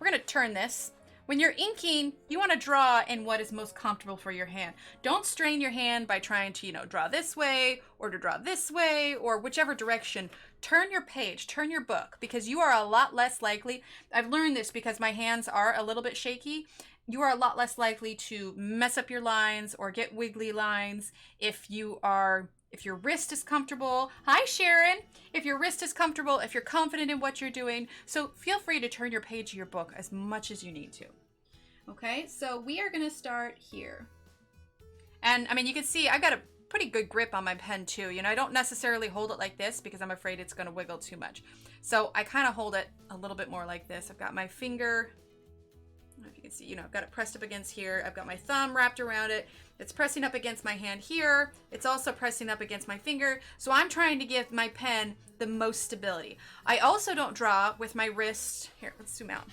We're going to turn this. When you're inking, you want to draw in what is most comfortable for your hand. Don't strain your hand by trying to, draw this way or to draw this way or whichever direction. Turn your page, turn your book, because you are a lot less likely. I've learned this because my hands are a little bit shaky you are a lot less likely to mess up your lines or get wiggly lines if your wrist is comfortable. Hi, Sharon. If your wrist is comfortable, if you're confident in what you're doing. So feel free to turn your page of your book as much as you need to. Okay, so we are going to start here. And I mean, you can see I got a pretty good grip on my pen too. You know, I don't necessarily hold it like this because I'm afraid it's going to wiggle too much. So I kind of hold it a little bit more like this. I've got my finger, I don't know if you can see, you know, I've got it pressed up against here. I've got my thumb wrapped around it. It's pressing up against my hand here. It's also pressing up against my finger. So I'm trying to give my pen the most stability. I also don't draw with my wrist. Here, let's zoom out.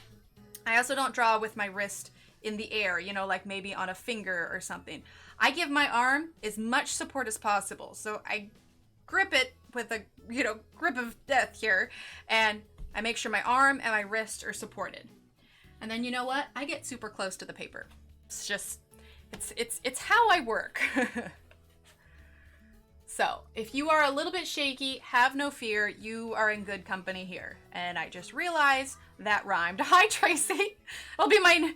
I also don't draw with my wrist in the air, you know, like maybe on a finger or something. I give my arm as much support as possible. So I grip it with a, you know, grip of death here. And I make sure my arm and my wrist are supported. And then you know what? I get super close to the paper. It's just, it's how I work. So if you are a little bit shaky, have no fear. You are in good company here. And I just realized that rhymed. Hi, Tracy. That'll be my new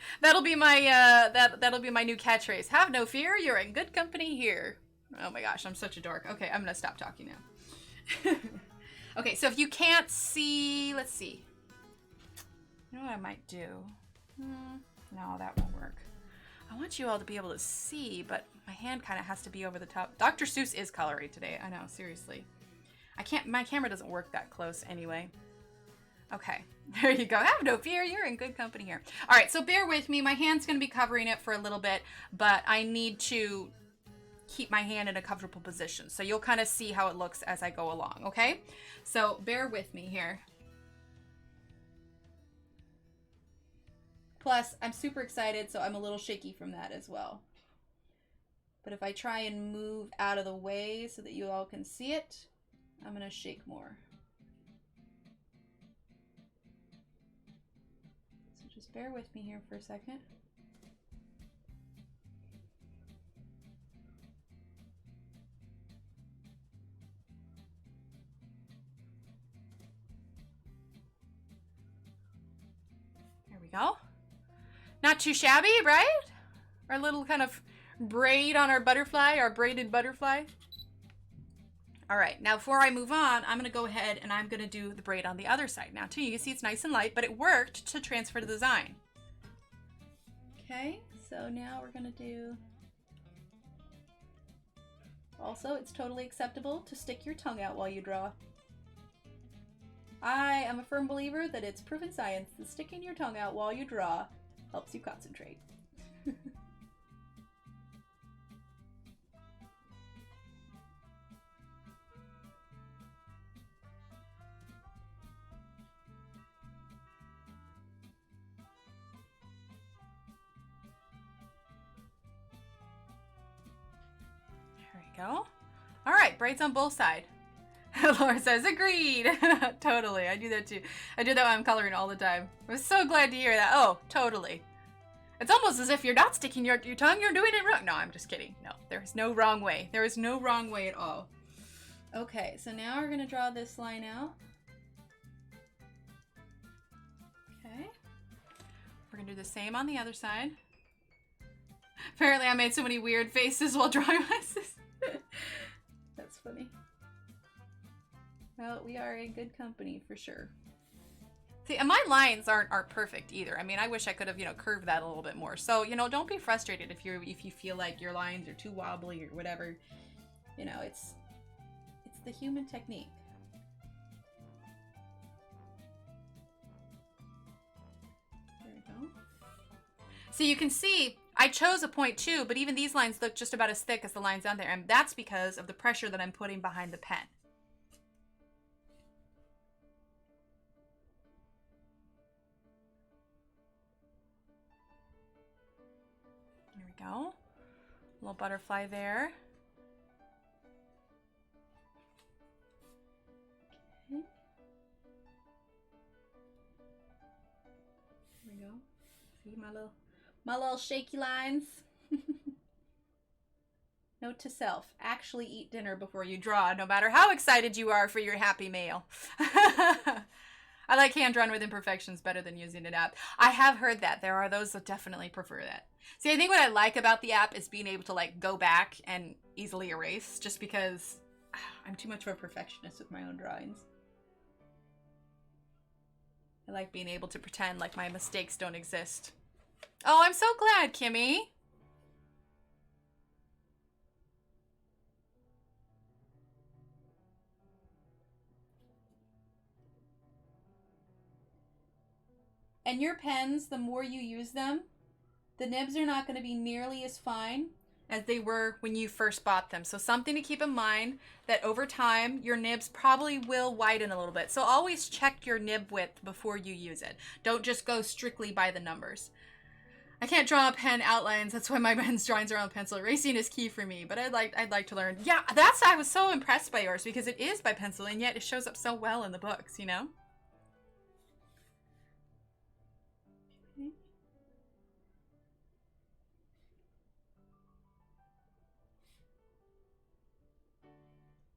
catchphrase. Have no fear. You're in good company here. Oh my gosh, I'm such a dork. Okay, I'm gonna stop talking now. Okay, so if you can't see, let's see. You know what I might do? No, that won't work. I want you all to be able to see, but my hand kind of has to be over the top. Dr. Seuss is coloring today. I know, seriously. My camera doesn't work that close anyway. Okay, there you go. Have no fear. You're in good company here. All right, so bear with me. My hand's going to be covering it for a little bit, but I need to keep my hand in a comfortable position. So you'll kind of see how it looks as I go along, okay? So bear with me here. Plus, I'm super excited, so I'm a little shaky from that as well. But if I try and move out of the way so that you all can see it, I'm going to shake more. So just bear with me here for a second. There we go. Not too shabby, right? Our little kind of braid on our butterfly, our braided butterfly. All right, now before I move on, I'm gonna go ahead and I'm gonna do the braid on the other side. Now too, you can see it's nice and light, but it worked to transfer the design. Okay, so now we're gonna do, also it's totally acceptable to stick your tongue out while you draw. I am a firm believer that it's proven science that sticking your tongue out while you draw helps you concentrate. There we go. All right, braids on both sides. Laura says, agreed. Totally, I do that too. I do that when I'm coloring all the time. I'm so glad to hear that. Oh, totally. It's almost as if you're not sticking your tongue, you're doing it wrong. No, I'm just kidding. No, there is no wrong way. There is no wrong way at all. Okay, so now we're gonna draw this line out. Okay. We're gonna do the same on the other side. Apparently I made so many weird faces while drawing my sis. That's funny. Well, we are in good company for sure. See, and my lines aren't perfect either. I mean, I wish I could have, you know, curved that a little bit more. So, you know, don't be frustrated if you feel like your lines are too wobbly or whatever. You know, it's the human technique. There we go. So you can see I chose a 0.2, but even these lines look just about as thick as the lines down there, and that's because of the pressure that I'm putting behind the pen. Go. Little butterfly there. Okay. There we go. See my little shaky lines. Note to self, actually eat dinner before you draw, no matter how excited you are for your happy meal. I like hand-drawn with imperfections better than using an app. I have heard that. There are those that definitely prefer that. See, I think what I like about the app is being able to like go back and easily erase, just because I'm too much of a perfectionist with my own drawings. I like being able to pretend like my mistakes don't exist. Oh, I'm so glad, Kimmy. And your pens, the more you use them, the nibs are not going to be nearly as fine as they were when you first bought them. So something to keep in mind, that over time, your nibs probably will widen a little bit. So always check your nib width before you use it. Don't just go strictly by the numbers. I can't draw pen outlines. That's why my pen's drawings are on pencil. Erasing is key for me, but I'd like to learn. Yeah, I was so impressed by yours because it is by pencil and yet it shows up so well in the books, you know?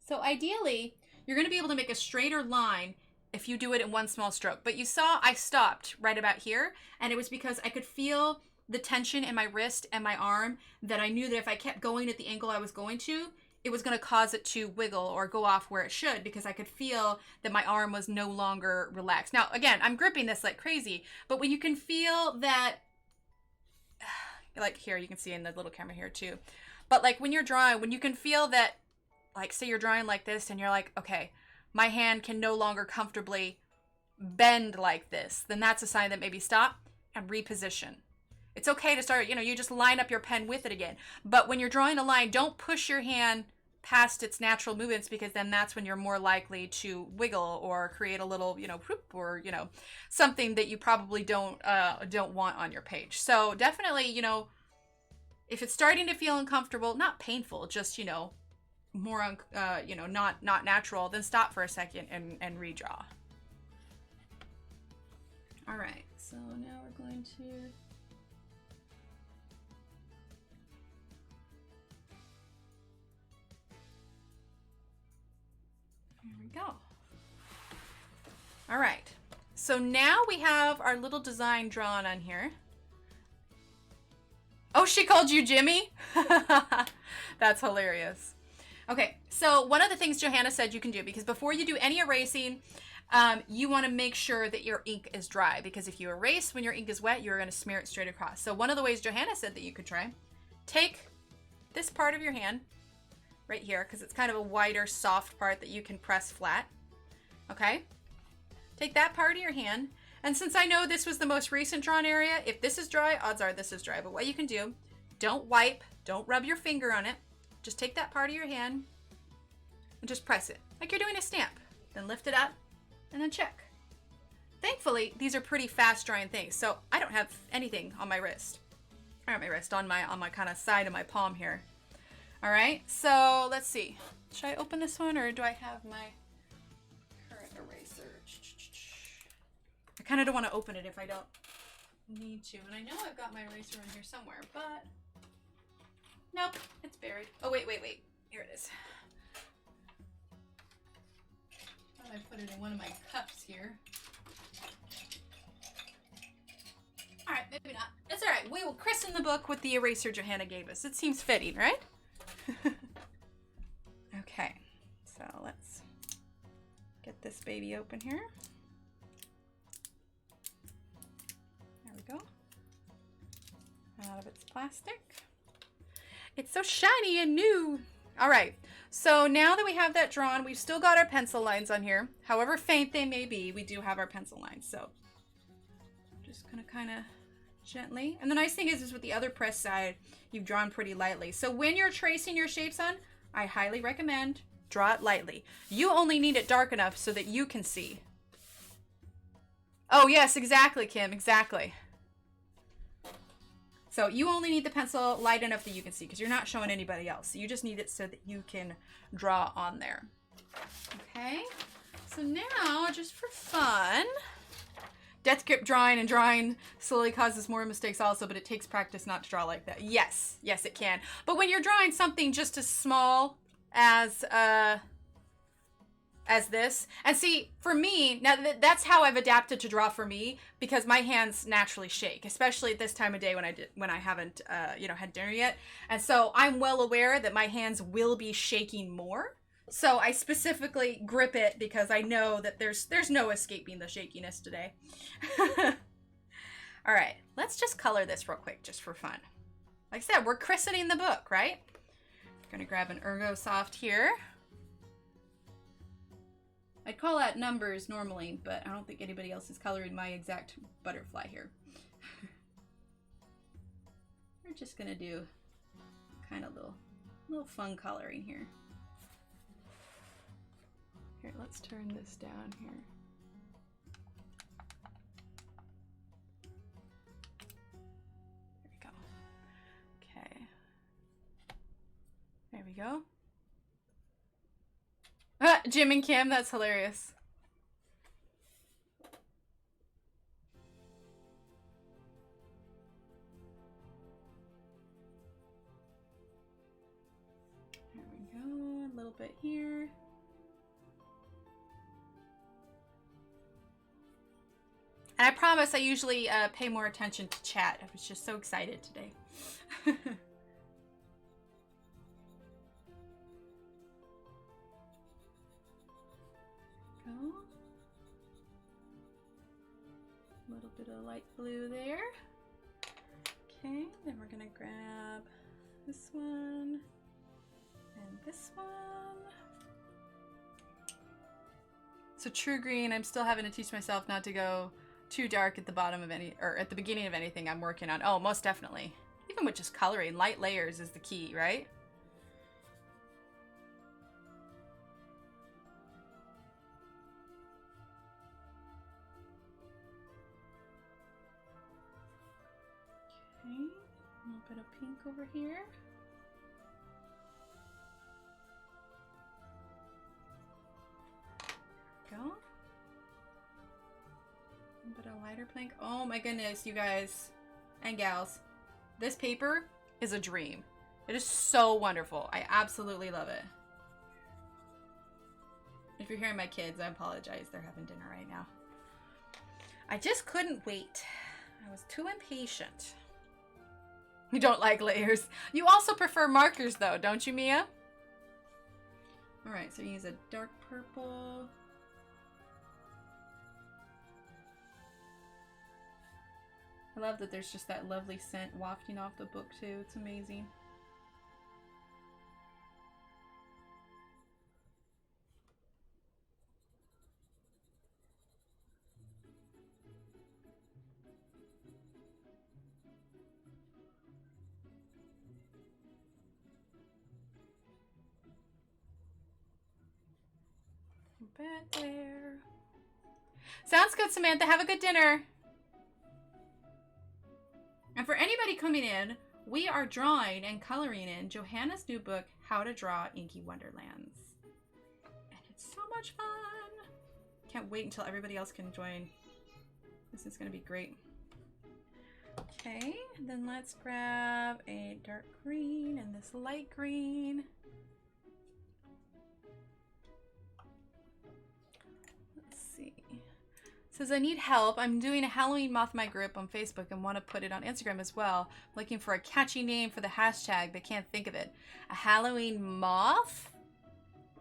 So ideally, you're going to be able to make a straighter line if you do it in one small stroke. But you saw I stopped right about here, and it was because I could feel the tension in my wrist and my arm that I knew that if I kept going at the angle I was going to, it was going to cause it to wiggle or go off where it should, because I could feel that my arm was no longer relaxed. Now, again, I'm gripping this like crazy, but when you can feel that, like here, you can see in the little camera here too, but like when you're drawing, when you can feel that, like say you're drawing like this and you're like, okay, my hand can no longer comfortably bend like this, then that's a sign that maybe stop and reposition. It's okay to start, you just line up your pen with it again. But when you're drawing a line, don't push your hand past its natural movements, because then that's when you're more likely to wiggle or create a little, whoop, or, something that you probably don't want on your page. So definitely, if it's starting to feel uncomfortable, not painful, just, more, not natural, then stop for a second and redraw. All right, so now we're going to... Here we go. All right, so now we have our little design drawn on here. Oh, she called you Jimmy? That's hilarious. Okay, so one of the things Johanna said you can do, because before you do any erasing, you want to make sure that your ink is dry, because if you erase when your ink is wet, you're going to smear it straight across. So one of the ways Johanna said that you could try, take this part of your hand right here, because it's kind of a wider, soft part that you can press flat. Okay, take that part of your hand, and since I know this was the most recent drawn area, if this is dry, odds are this is dry. But what you can do, don't wipe, don't rub your finger on it. Just take that part of your hand and just press it like you're doing a stamp. Then lift it up and then check. Thankfully, these are pretty fast drying things, so I don't have anything on my wrist. Or on my wrist, on my kind of side of my palm here. All right, so let's see. Should I open this one, or do I have my current eraser? I kind of don't want to open it if I don't need to. And I know I've got my eraser in here somewhere, but nope, it's buried. Oh, wait. Here it is. Thought I put it in one of my cups here. All right, maybe not. It's all right. We will christen the book with the eraser Johanna gave us. It seems fitting, right? Okay, so let's get this baby open here. There we go. Out of its plastic. It's so shiny and new. All right, so now that we have that drawn, we've still got our pencil lines on here. However faint they may be, we do have our pencil lines. So I'm just gonna kind of gently. And the nice thing is with the other press side, you've drawn pretty lightly. So when you're tracing your shapes on, I highly recommend draw it lightly. You only need it dark enough so that you can see. Oh yes, exactly, Kim, exactly. So you only need the pencil light enough that you can see, because you're not showing anybody else. So you just need it so that you can draw on there. Okay, so now just for fun, death grip drawing, and drawing slowly causes more mistakes also, but it takes practice not to draw like that. Yes, it can. But when you're drawing something just as small as as this. And see, for me, now that's how I've adapted to draw for me, because my hands naturally shake, especially at this time of day when I haven't, had dinner yet. And so I'm well aware that my hands will be shaking more. So I specifically grip it because I know that there's no escaping the shakiness today. All right, let's just color this real quick, just for fun. Like I said, we're christening the book, right? I'm gonna grab an Ergo Soft here. I'd call out numbers normally, but I don't think anybody else is coloring my exact butterfly here. We're just gonna do kind of little fun coloring here. Here, let's turn this down here. There we go. Okay. There we go. Jim and Kim, that's hilarious. There we go, a little bit here. And I promise I usually pay more attention to chat. I was just so excited today. Go. A little bit of light blue there. Okay, then we're gonna grab this one and this one. So true green, I'm still having to teach myself not to go too dark at the bottom of any, or at the beginning of anything I'm working on. Oh, most definitely. Even with just coloring, light layers is the key, right? Okay, a little bit of pink over here. There we go. A bit of lighter pink. Oh my goodness, you guys and gals. This paper is a dream. It is so wonderful. I absolutely love it. If you're hearing my kids, I apologize. They're having dinner right now. I just couldn't wait. I was too impatient. You don't like layers. You also prefer markers though, don't you, Mia? All right, so use a dark purple. I love that there's just that lovely scent wafting off the book too. It's amazing. A bit there. Sounds good, Samantha. Have a good dinner. And for anybody coming in, we are drawing and coloring in Johanna's new book, How to Draw Inky Wonderlands. And it's so much fun. Can't wait until everybody else can join. This is going to be great. Okay, then let's grab a dark green and this light green. Let's see. Says, I need help. I'm doing a Halloween moth my group on Facebook and want to put it on Instagram as well. I'm looking for a catchy name for the hashtag, but can't think of it. A Halloween moth?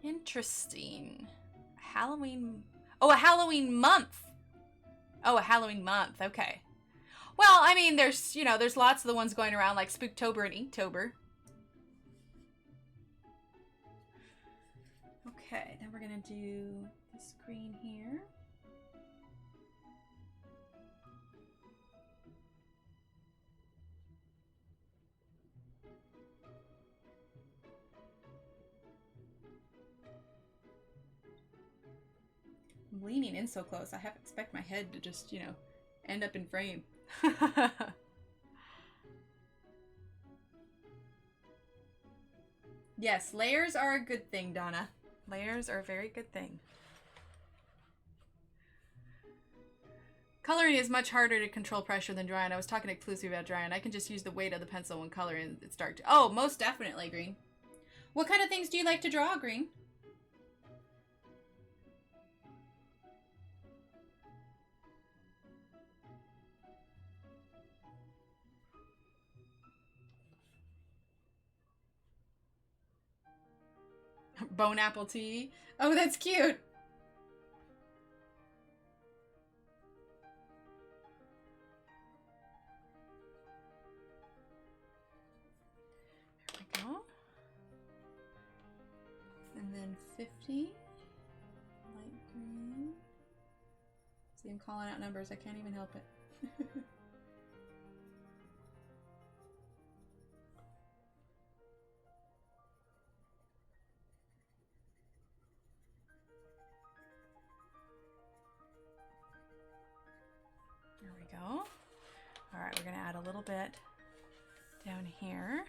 Interesting. Halloween. Oh, a Halloween month. Oh, a Halloween month. Okay. Well, I mean, there's lots of the ones going around like Spooktober and Inktober. Okay, then we're going to do this green here. I'm leaning in so close. I have to expect my head to just, end up in frame. Yes, layers are a good thing, Donna. Layers are a very good thing. Coloring is much harder to control pressure than drawing. I was talking exclusively about drawing. I can just use the weight of the pencil when coloring. It's dark. Oh, most definitely, Green. What kind of things do you like to draw, Green? Bone apple tea. Oh, that's cute. There we go. And then 50. Light green. See, I'm calling out numbers. I can't even help it. There we go. All right, we're going to add a little bit down here.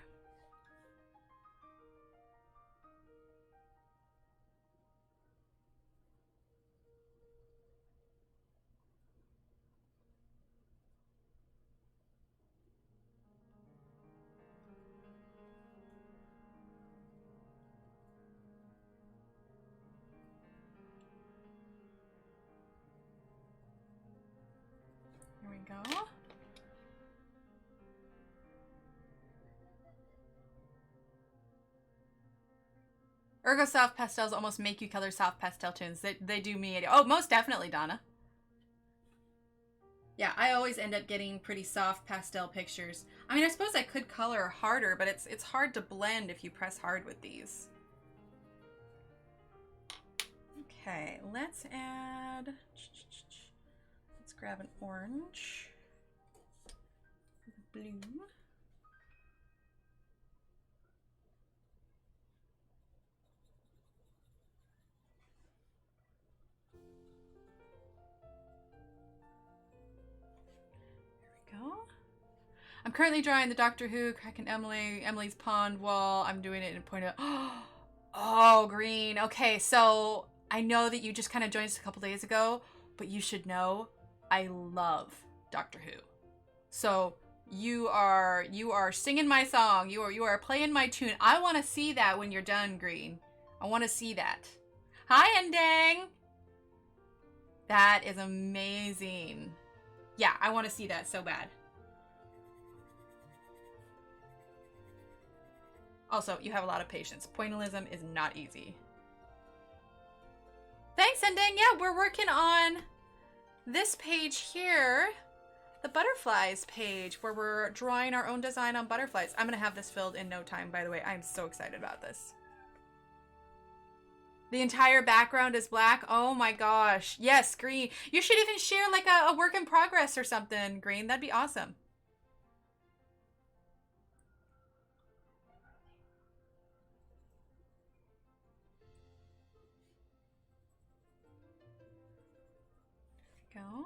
Here we go. Ergo soft pastels almost make you color soft pastel tones. They do me. Oh, most definitely, Donna. Yeah, I always end up getting pretty soft pastel pictures. I mean, I suppose I could color harder, but it's hard to blend if you press hard with these. Okay, let's add... Let's grab an orange. Blue. Go. I'm currently drawing the Doctor Who Crack and Emily's pond wall. I'm doing it in point of oh, green. Okay, so I know that you just kind of joined us a couple days ago, but you should know I love Doctor Who. So you are singing my song. You are playing my tune. I want to see that when you're done, Green. I want to see that. Hi, Endang. That is amazing. Yeah, I want to see that so bad. Also, you have a lot of patience. Pointillism is not easy. Thanks, Ending. Yeah, we're working on this page here, the butterflies page, where we're drawing our own design on butterflies. I'm going to have this filled in no time, by the way. I'm so excited about this. The entire background is black. Oh my gosh. Yes, Green. You should even share like a work in progress or something, Green. That'd be awesome. There we go.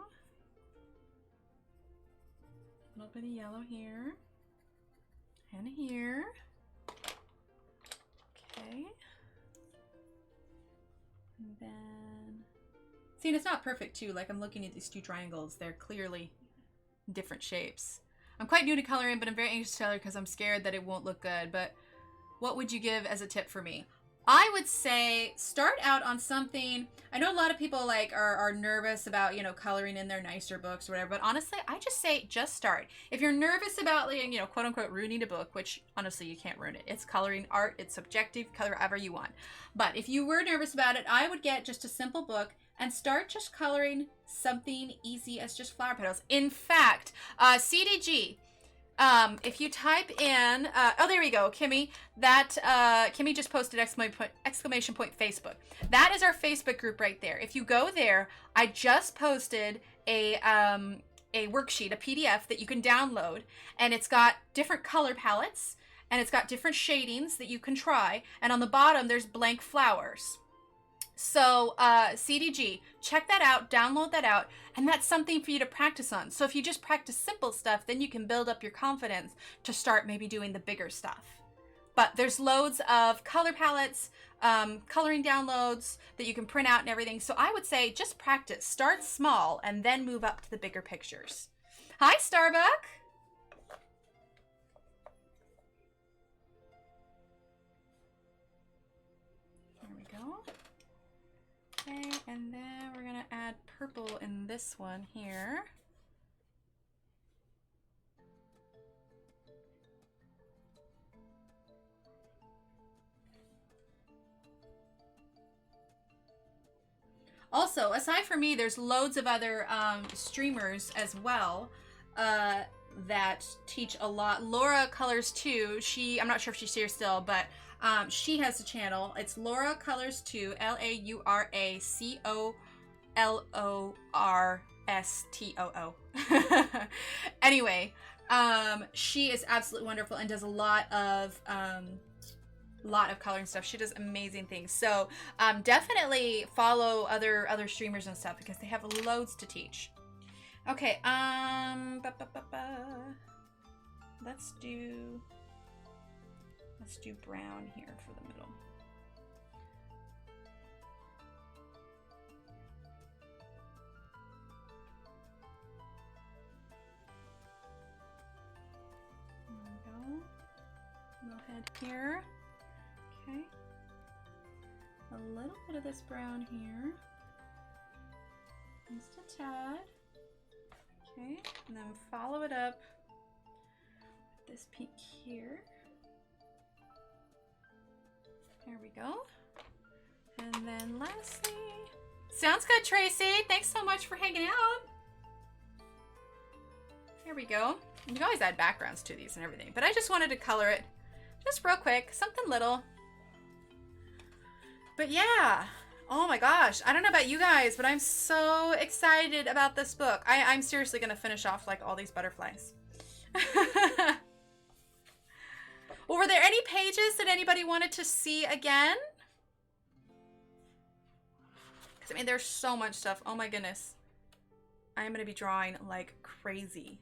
A little bit of yellow here. And here. Okay. And then, see, and it's not perfect too. Like I'm looking at these two triangles. They're clearly different shapes. I'm quite new to coloring, but I'm very anxious to color because I'm scared that it won't look good. But what would you give as a tip for me? I would say start out on something. I know a lot of people like are nervous about, you know, coloring in their nicer books or whatever, but honestly, I just say just start. If you're nervous about, like, you know, quote unquote ruining a book, which honestly you can't ruin it. It's coloring art, it's subjective, color however you want. But if you were nervous about it, I would get just a simple book and start just coloring something easy as just flower petals. In fact, CDG, if you type in, oh, there we go, Kimmy. That Kimmy just posted exclamation point Facebook. That is our Facebook group right there. If you go there, I just posted a worksheet, a PDF that you can download, and it's got different color palettes, and it's got different shadings that you can try, and on the bottom there's blank flowers. So CDG, check that out, download that out, and that's something for you to practice on. So if you just practice simple stuff, then you can build up your confidence to start maybe doing the bigger stuff. But there's loads of color palettes, coloring downloads that you can print out and everything. So I would say just practice, start small, and then move up to the bigger pictures. Hi, Starbuck. There we go. Okay, and then we're gonna add purple in this one here. Also, aside from me, there's loads of other streamers as well that teach a lot. Laura Colors too. I'm not sure if she's here still, but she has a channel. It's Laura Colors 2, LauraColorstoo. Anyway, she is absolutely wonderful and does a lot of coloring stuff. She does amazing things. So definitely follow other streamers and stuff because they have loads to teach. Okay, let's do brown here for the middle. There we go. Go ahead here. Okay. A little bit of this brown here. Just a tad. Okay, and then follow it up with this pink here. There we go. And then lastly, sounds good, Tracy. Thanks so much for hanging out. There we go. You can always add backgrounds to these and everything, but I just wanted to color it just real quick, something little. But yeah. Oh my gosh, I don't know about you guys, but I'm so excited about this book. I'm seriously going to finish off like all these butterflies. Well, were there any pages that anybody wanted to see again? Because I mean, there's so much stuff. Oh my goodness. I'm going to be drawing like crazy.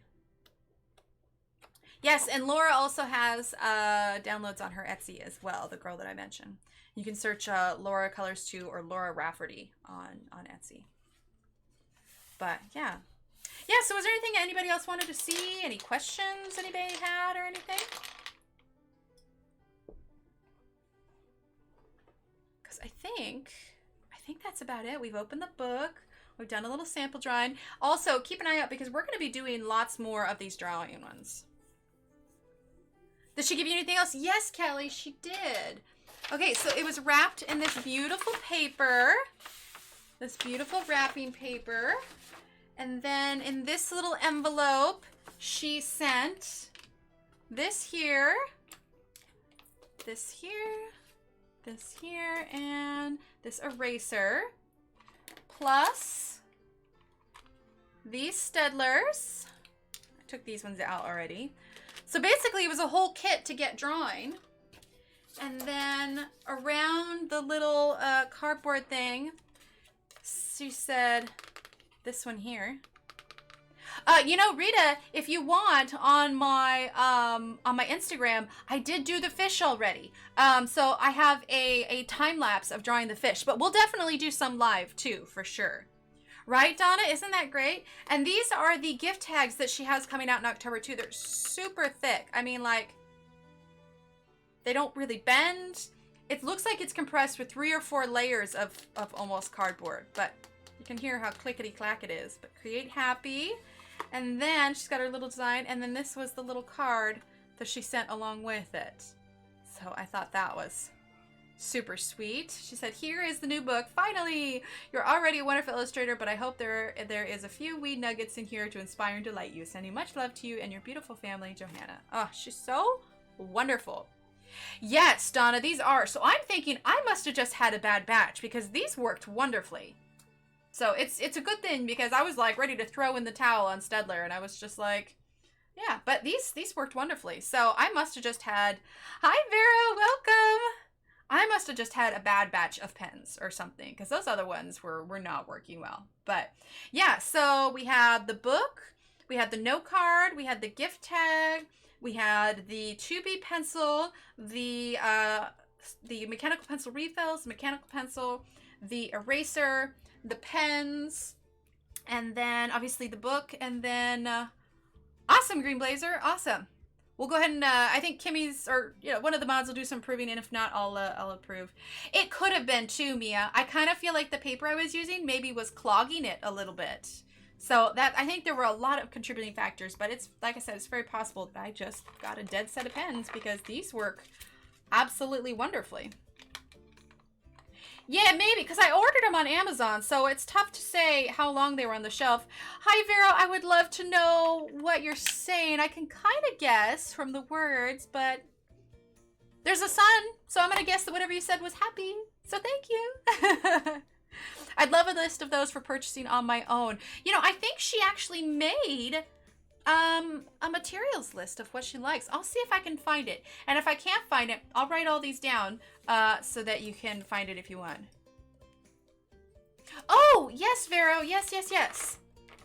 Yes, and Laura also has downloads on her Etsy as well, the girl that I mentioned. You can search Laura Colors 2 or Laura Rafferty on Etsy. But yeah. Yeah, so was there anything anybody else wanted to see? Any questions anybody had or anything? Because I think that's about it. We've opened the book. We've done a little sample drawing. Also, keep an eye out because we're going to be doing lots more of these drawing ones. Did she give you anything else? Yes, Kelly, she did. Okay, so it was wrapped in this beautiful paper. This beautiful wrapping paper. And then in this little envelope, she sent this here, this here, this here, and this eraser. Plus these Stedlers. I took these ones out already. So basically it was a whole kit to get drawing. And then around the little cardboard thing, she said, this one here. You know, Rita, if you want, on my Instagram, I did do the fish already. So I have a time lapse of drawing the fish, but we'll definitely do some live too, for sure. Right, Donna? Isn't that great? And these are the gift tags that she has coming out in October too. They're super thick. I mean, like, they don't really bend. It looks like it's compressed with 3 or 4 layers of almost cardboard, but you can hear how clickety-clack it is. But create happy. And then she's got her little design, and then this was the little card that she sent along with it. So I thought that was super sweet. She said, here is the new book. Finally! You're already a wonderful illustrator, but I hope there is a few wee nuggets in here to inspire and delight you. Sending much love to you and your beautiful family, Johanna. Oh, she's so wonderful. Yes, Donna, these are. So I'm thinking I must have just had a bad batch because these worked wonderfully. So it's a good thing because I was like ready to throw in the towel on Stedler and I was just like, yeah, but these worked wonderfully. So I must have just had, hi Vera, welcome. I must have just had a bad batch of pens or something because those other ones were not working well. But yeah, so we had the book, we had the note card, we had the gift tag, we had the 2B pencil, the mechanical pencil refills, the mechanical pencil, the eraser, the pens, and then obviously the book, and then awesome, Green Blazer, awesome. We'll go ahead and I think Kimmy's, or one of the mods will do some proving, and if not, I'll approve. It could have been too, Mia. I kind of feel like the paper I was using maybe was clogging it a little bit. So that, I think there were a lot of contributing factors, but it's, like I said, it's very possible that I just got a dead set of pens because these work absolutely wonderfully. Yeah, maybe, because I ordered them on Amazon, so it's tough to say how long they were on the shelf. Hi, Vero. I would love to know what you're saying. I can kind of guess from the words, but there's a sun, so I'm going to guess that whatever you said was happy. So thank you. I'd love a list of those for purchasing on my own. You know, I think she actually made a materials list of what she likes. I'll see if I can find it. And if I can't find it, I'll write all these down so that you can find it if you want. Oh, yes, Vero. Yes, yes, yes.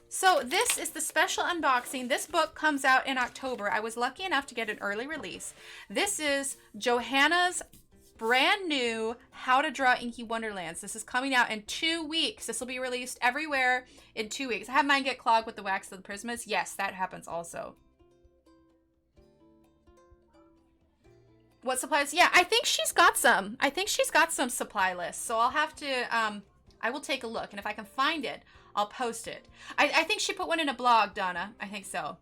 So this is the special unboxing. This book comes out in October. I was lucky enough to get an early release. This is Johanna's brand new How to Draw Inky Wonderlands. This is coming out in 2 weeks. This will be released everywhere in 2 weeks. I had mine get clogged with the wax of the Prismas. Yes, that happens also. What supplies? Yeah, I think she's got some. I think she's got some supply lists. So I'll have to, I will take a look. And if I can find it, I'll post it. I think she put one in a blog, Donna. I think so.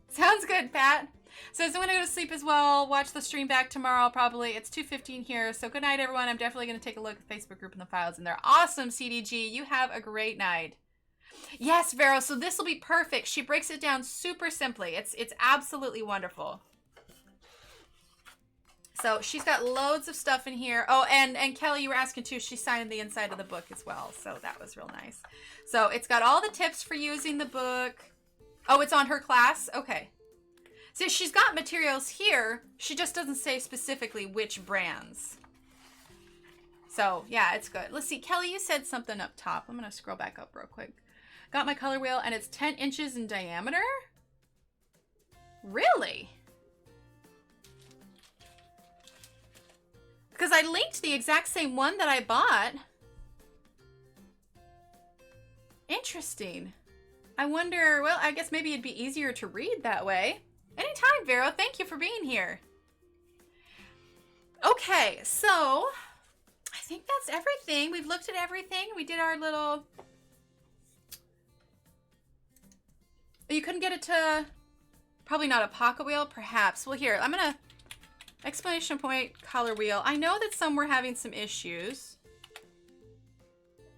Sounds good, Pat. So I'm going to go to sleep as well. Watch the stream back tomorrow, probably. It's 2:15 here. So good night, everyone. I'm definitely going to take a look at the Facebook group and the files in there. Awesome, CDG. You have a great night. Yes, Vero. So this will be perfect. She breaks it down super simply. It's absolutely wonderful. So she's got loads of stuff in here. Oh, and Kelly, you were asking too. She signed the inside of the book as well. So that was real nice. So it's got all the tips for using the book. Oh, it's on her class? Okay. So she's got materials here. She just doesn't say specifically which brands. So yeah, it's good. Let's see. Kelly, you said something up top. I'm going to scroll back up real quick. Got my color wheel and it's 10 inches in diameter. Really? Because I linked the exact same one that I bought. Interesting. I wonder, well, I guess maybe it'd be easier to read that way. Anytime, Vero. Thank you for being here. Okay, so I think that's everything. We've looked at everything. We did our little... You couldn't get it to... Probably not a pocket wheel, perhaps. Well, here, I'm going to... Exclamation point, color wheel. I know that some were having some issues.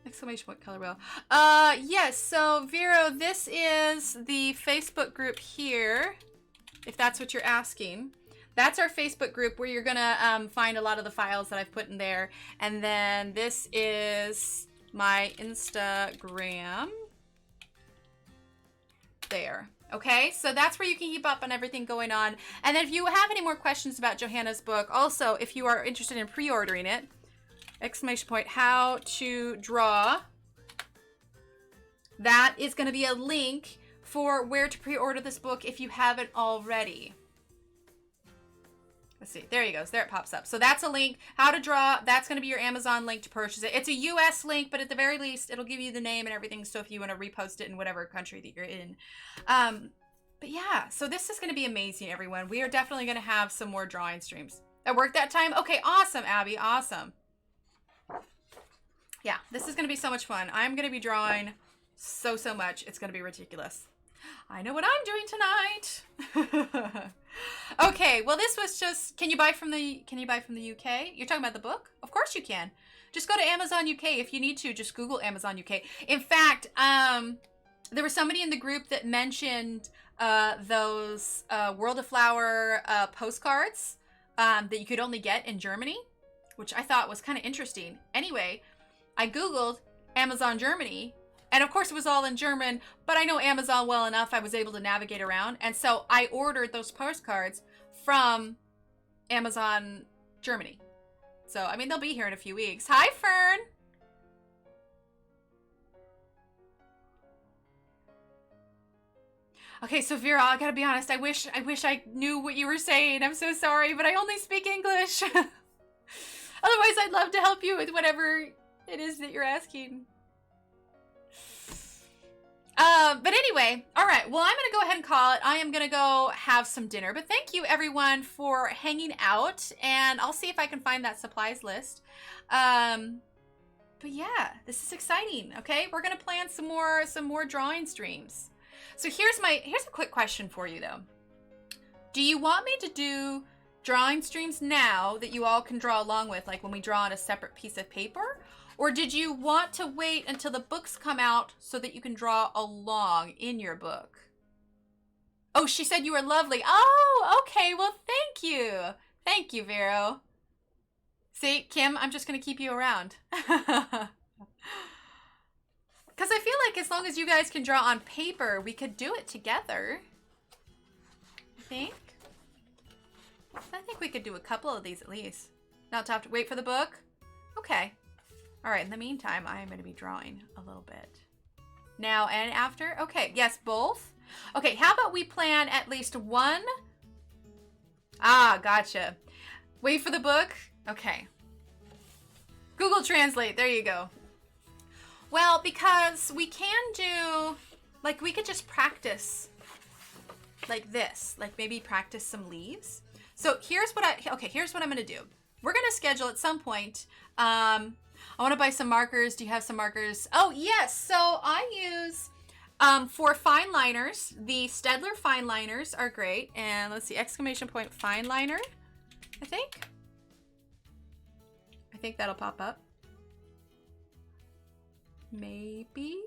Exclamation point, color wheel. Yes, so Vero, this is the Facebook group here. If that's what you're asking. That's our Facebook group where you're gonna find a lot of the files that I've put in there. And then this is my Instagram. There. Okay, so that's where you can keep up on everything going on. And then if you have any more questions about Johanna's book, also if you are interested in pre-ordering it, exclamation point, how to draw, that is going to be a link for where to pre-order this book if you haven't already. Let's see. There you go. There it pops up. So that's a link. How to draw. That's going to be your Amazon link to purchase it. It's a US link, but at the very least, it'll give you the name and everything. So if you want to repost it in whatever country that you're in. But yeah, so this is going to be amazing, everyone. We are definitely going to have some more drawing streams. At work that time? Okay, awesome, Abby. Awesome. Yeah, this is going to be so much fun. I'm going to be drawing so much. It's going to be ridiculous. I know what I'm doing tonight. Okay, well this was just, can you buy from the UK? You're talking about the book? Of course you can. Just go to Amazon UK if you need to. Just Google Amazon UK. In fact, there was somebody in the group that mentioned those World of Flower postcards that you could only get in Germany, which I thought was kind of interesting. Anyway, I Googled Amazon Germany, and of course it was all in German, but I know Amazon well enough, I was able to navigate around. And so I ordered those postcards from Amazon Germany. So, I mean, they'll be here in a few weeks. Hi, Fern! Okay, so Vera, I gotta be honest, I wish I knew what you were saying. I'm so sorry, but I only speak English. Otherwise, I'd love to help you with whatever it is that you're asking. But anyway, all right, well, I'm going to go ahead and call it. I am going to go have some dinner, but thank you everyone for hanging out, and I'll see if I can find that supplies list. But yeah, this is exciting. Okay. We're going to plan some more drawing streams. So here's a quick question for you though. Do you want me to do drawing streams now that you all can draw along with, like when we draw on a separate piece of paper? Or did you want to wait until the books come out so that you can draw along in your book? Oh, she said you were lovely. Oh, okay. Well, thank you. Thank you, Vero. See, Kim, I'm just going to keep you around. Because I feel like as long as you guys can draw on paper, we could do it together. I think we could do a couple of these at least. Not to have to wait for the book. Okay. All right. In the meantime, I am going to be drawing a little bit. Now and after. Okay. Yes, both. Okay. How about we plan at least one? Ah, gotcha. Wait for the book. Okay. Google Translate. There you go. Well, because we can do, like, we could just practice like this. Like maybe practice some leaves. So here's what here's what I'm going to do. We're going to schedule at some point. I want to buy some markers. Do you have some markers? Oh, yes. So I use, for fine liners, the Staedtler fine liners are great. And let's see, exclamation point fine liner, I think that'll pop up. Maybe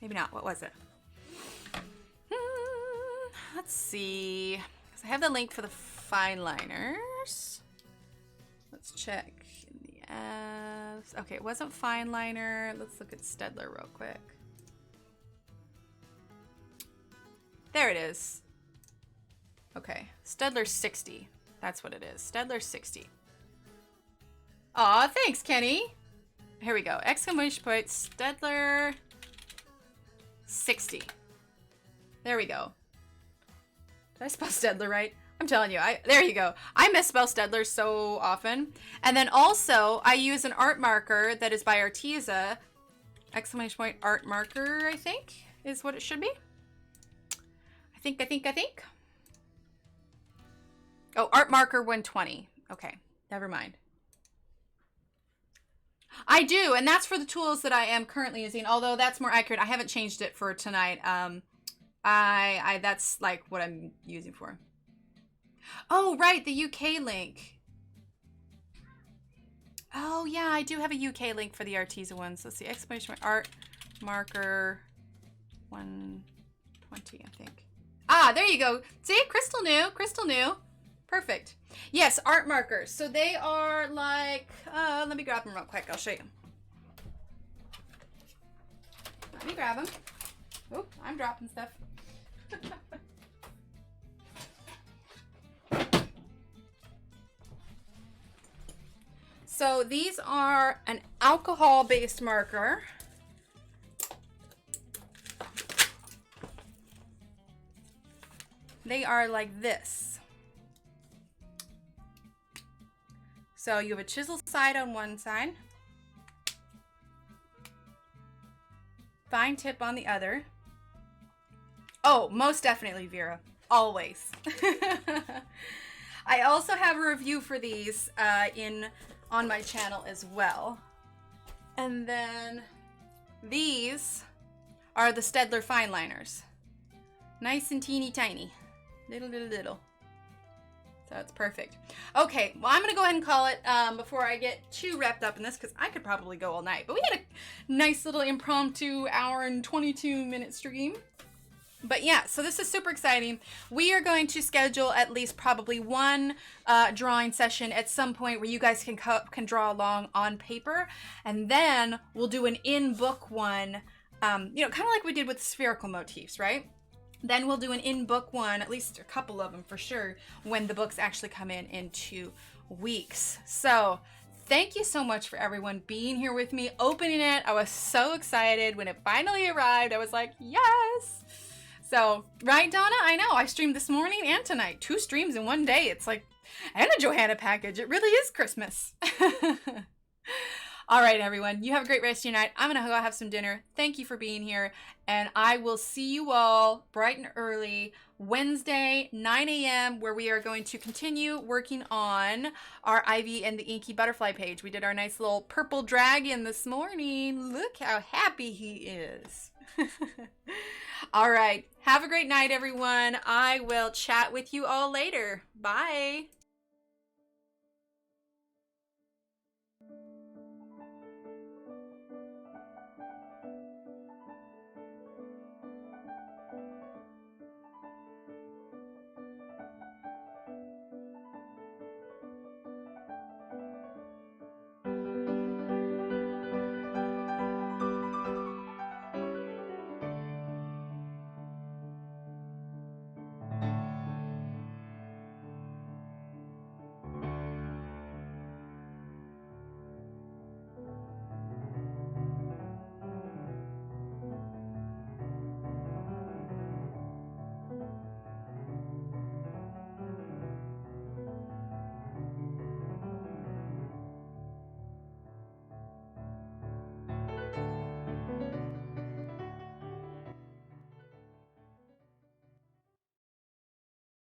not. What was it? Let's see. Because I have the link for the fine liners. Let's check in the apps. Okay, it wasn't fine liner. Let's look at Staedtler real quick. There it is. Okay, Staedtler 60. That's what it is. Staedtler 60. Aw, thanks, Kenny. Here we go. Exclamation point Staedtler 60. There we go. Did I spell Staedtler right? I'm telling you, there you go. I misspell Staedtler so often. And then also, I use an art marker that is by Arteza. Exclamation point art marker, I think, is what it should be. I think. Oh, art marker 120. Okay, never mind. I do, and that's for the tools that I am currently using, although that's more accurate. I haven't changed it for tonight. That's like what I'm using for. Oh, right, the UK link. Oh, yeah, I do have a UK link for the Arteza ones. Let's see, exclamation mark, art marker 120, I think. Ah, there you go. See, Crystal knew. Perfect. Yes, art markers. So they are like, let me grab them real quick. I'll show you. Let me grab them. Oh, I'm dropping stuff. So these are an alcohol-based marker. They are like this. So you have a chisel side on one side, fine tip on the other. Oh, most definitely, Vera. Always. I also have a review for these on my channel as well. And then these are the Staedtler fine liners. Nice and teeny tiny. Little. So it's perfect. Okay, well, I'm going to go ahead and call it before I get too wrapped up in this, because I could probably go all night. But we had a nice little impromptu hour and 22-minute stream. But yeah, so this is super exciting. We are going to schedule at least probably one drawing session at some point where you guys can draw along on paper. And then we'll do an in-book one, kind of like we did with spherical motifs, right? Then we'll do an in-book one, at least a couple of them for sure, when the books actually come in 2 weeks. So thank you so much for everyone being here with me, opening it. I was so excited when it finally arrived. I was like, yes. So, right, Donna? I know. I streamed this morning and tonight. 2 streams in one day. It's like, and a Johanna package. It really is Christmas. All right, everyone. You have a great rest of your night. I'm going to go have some dinner. Thank you for being here. And I will see you all bright and early Wednesday, 9 a.m., where we are going to continue working on our Ivy and the Inky Butterfly page. We did our nice little purple dragon this morning. Look how happy he is. All right. Have a great night, everyone. I will chat with you all later. Bye.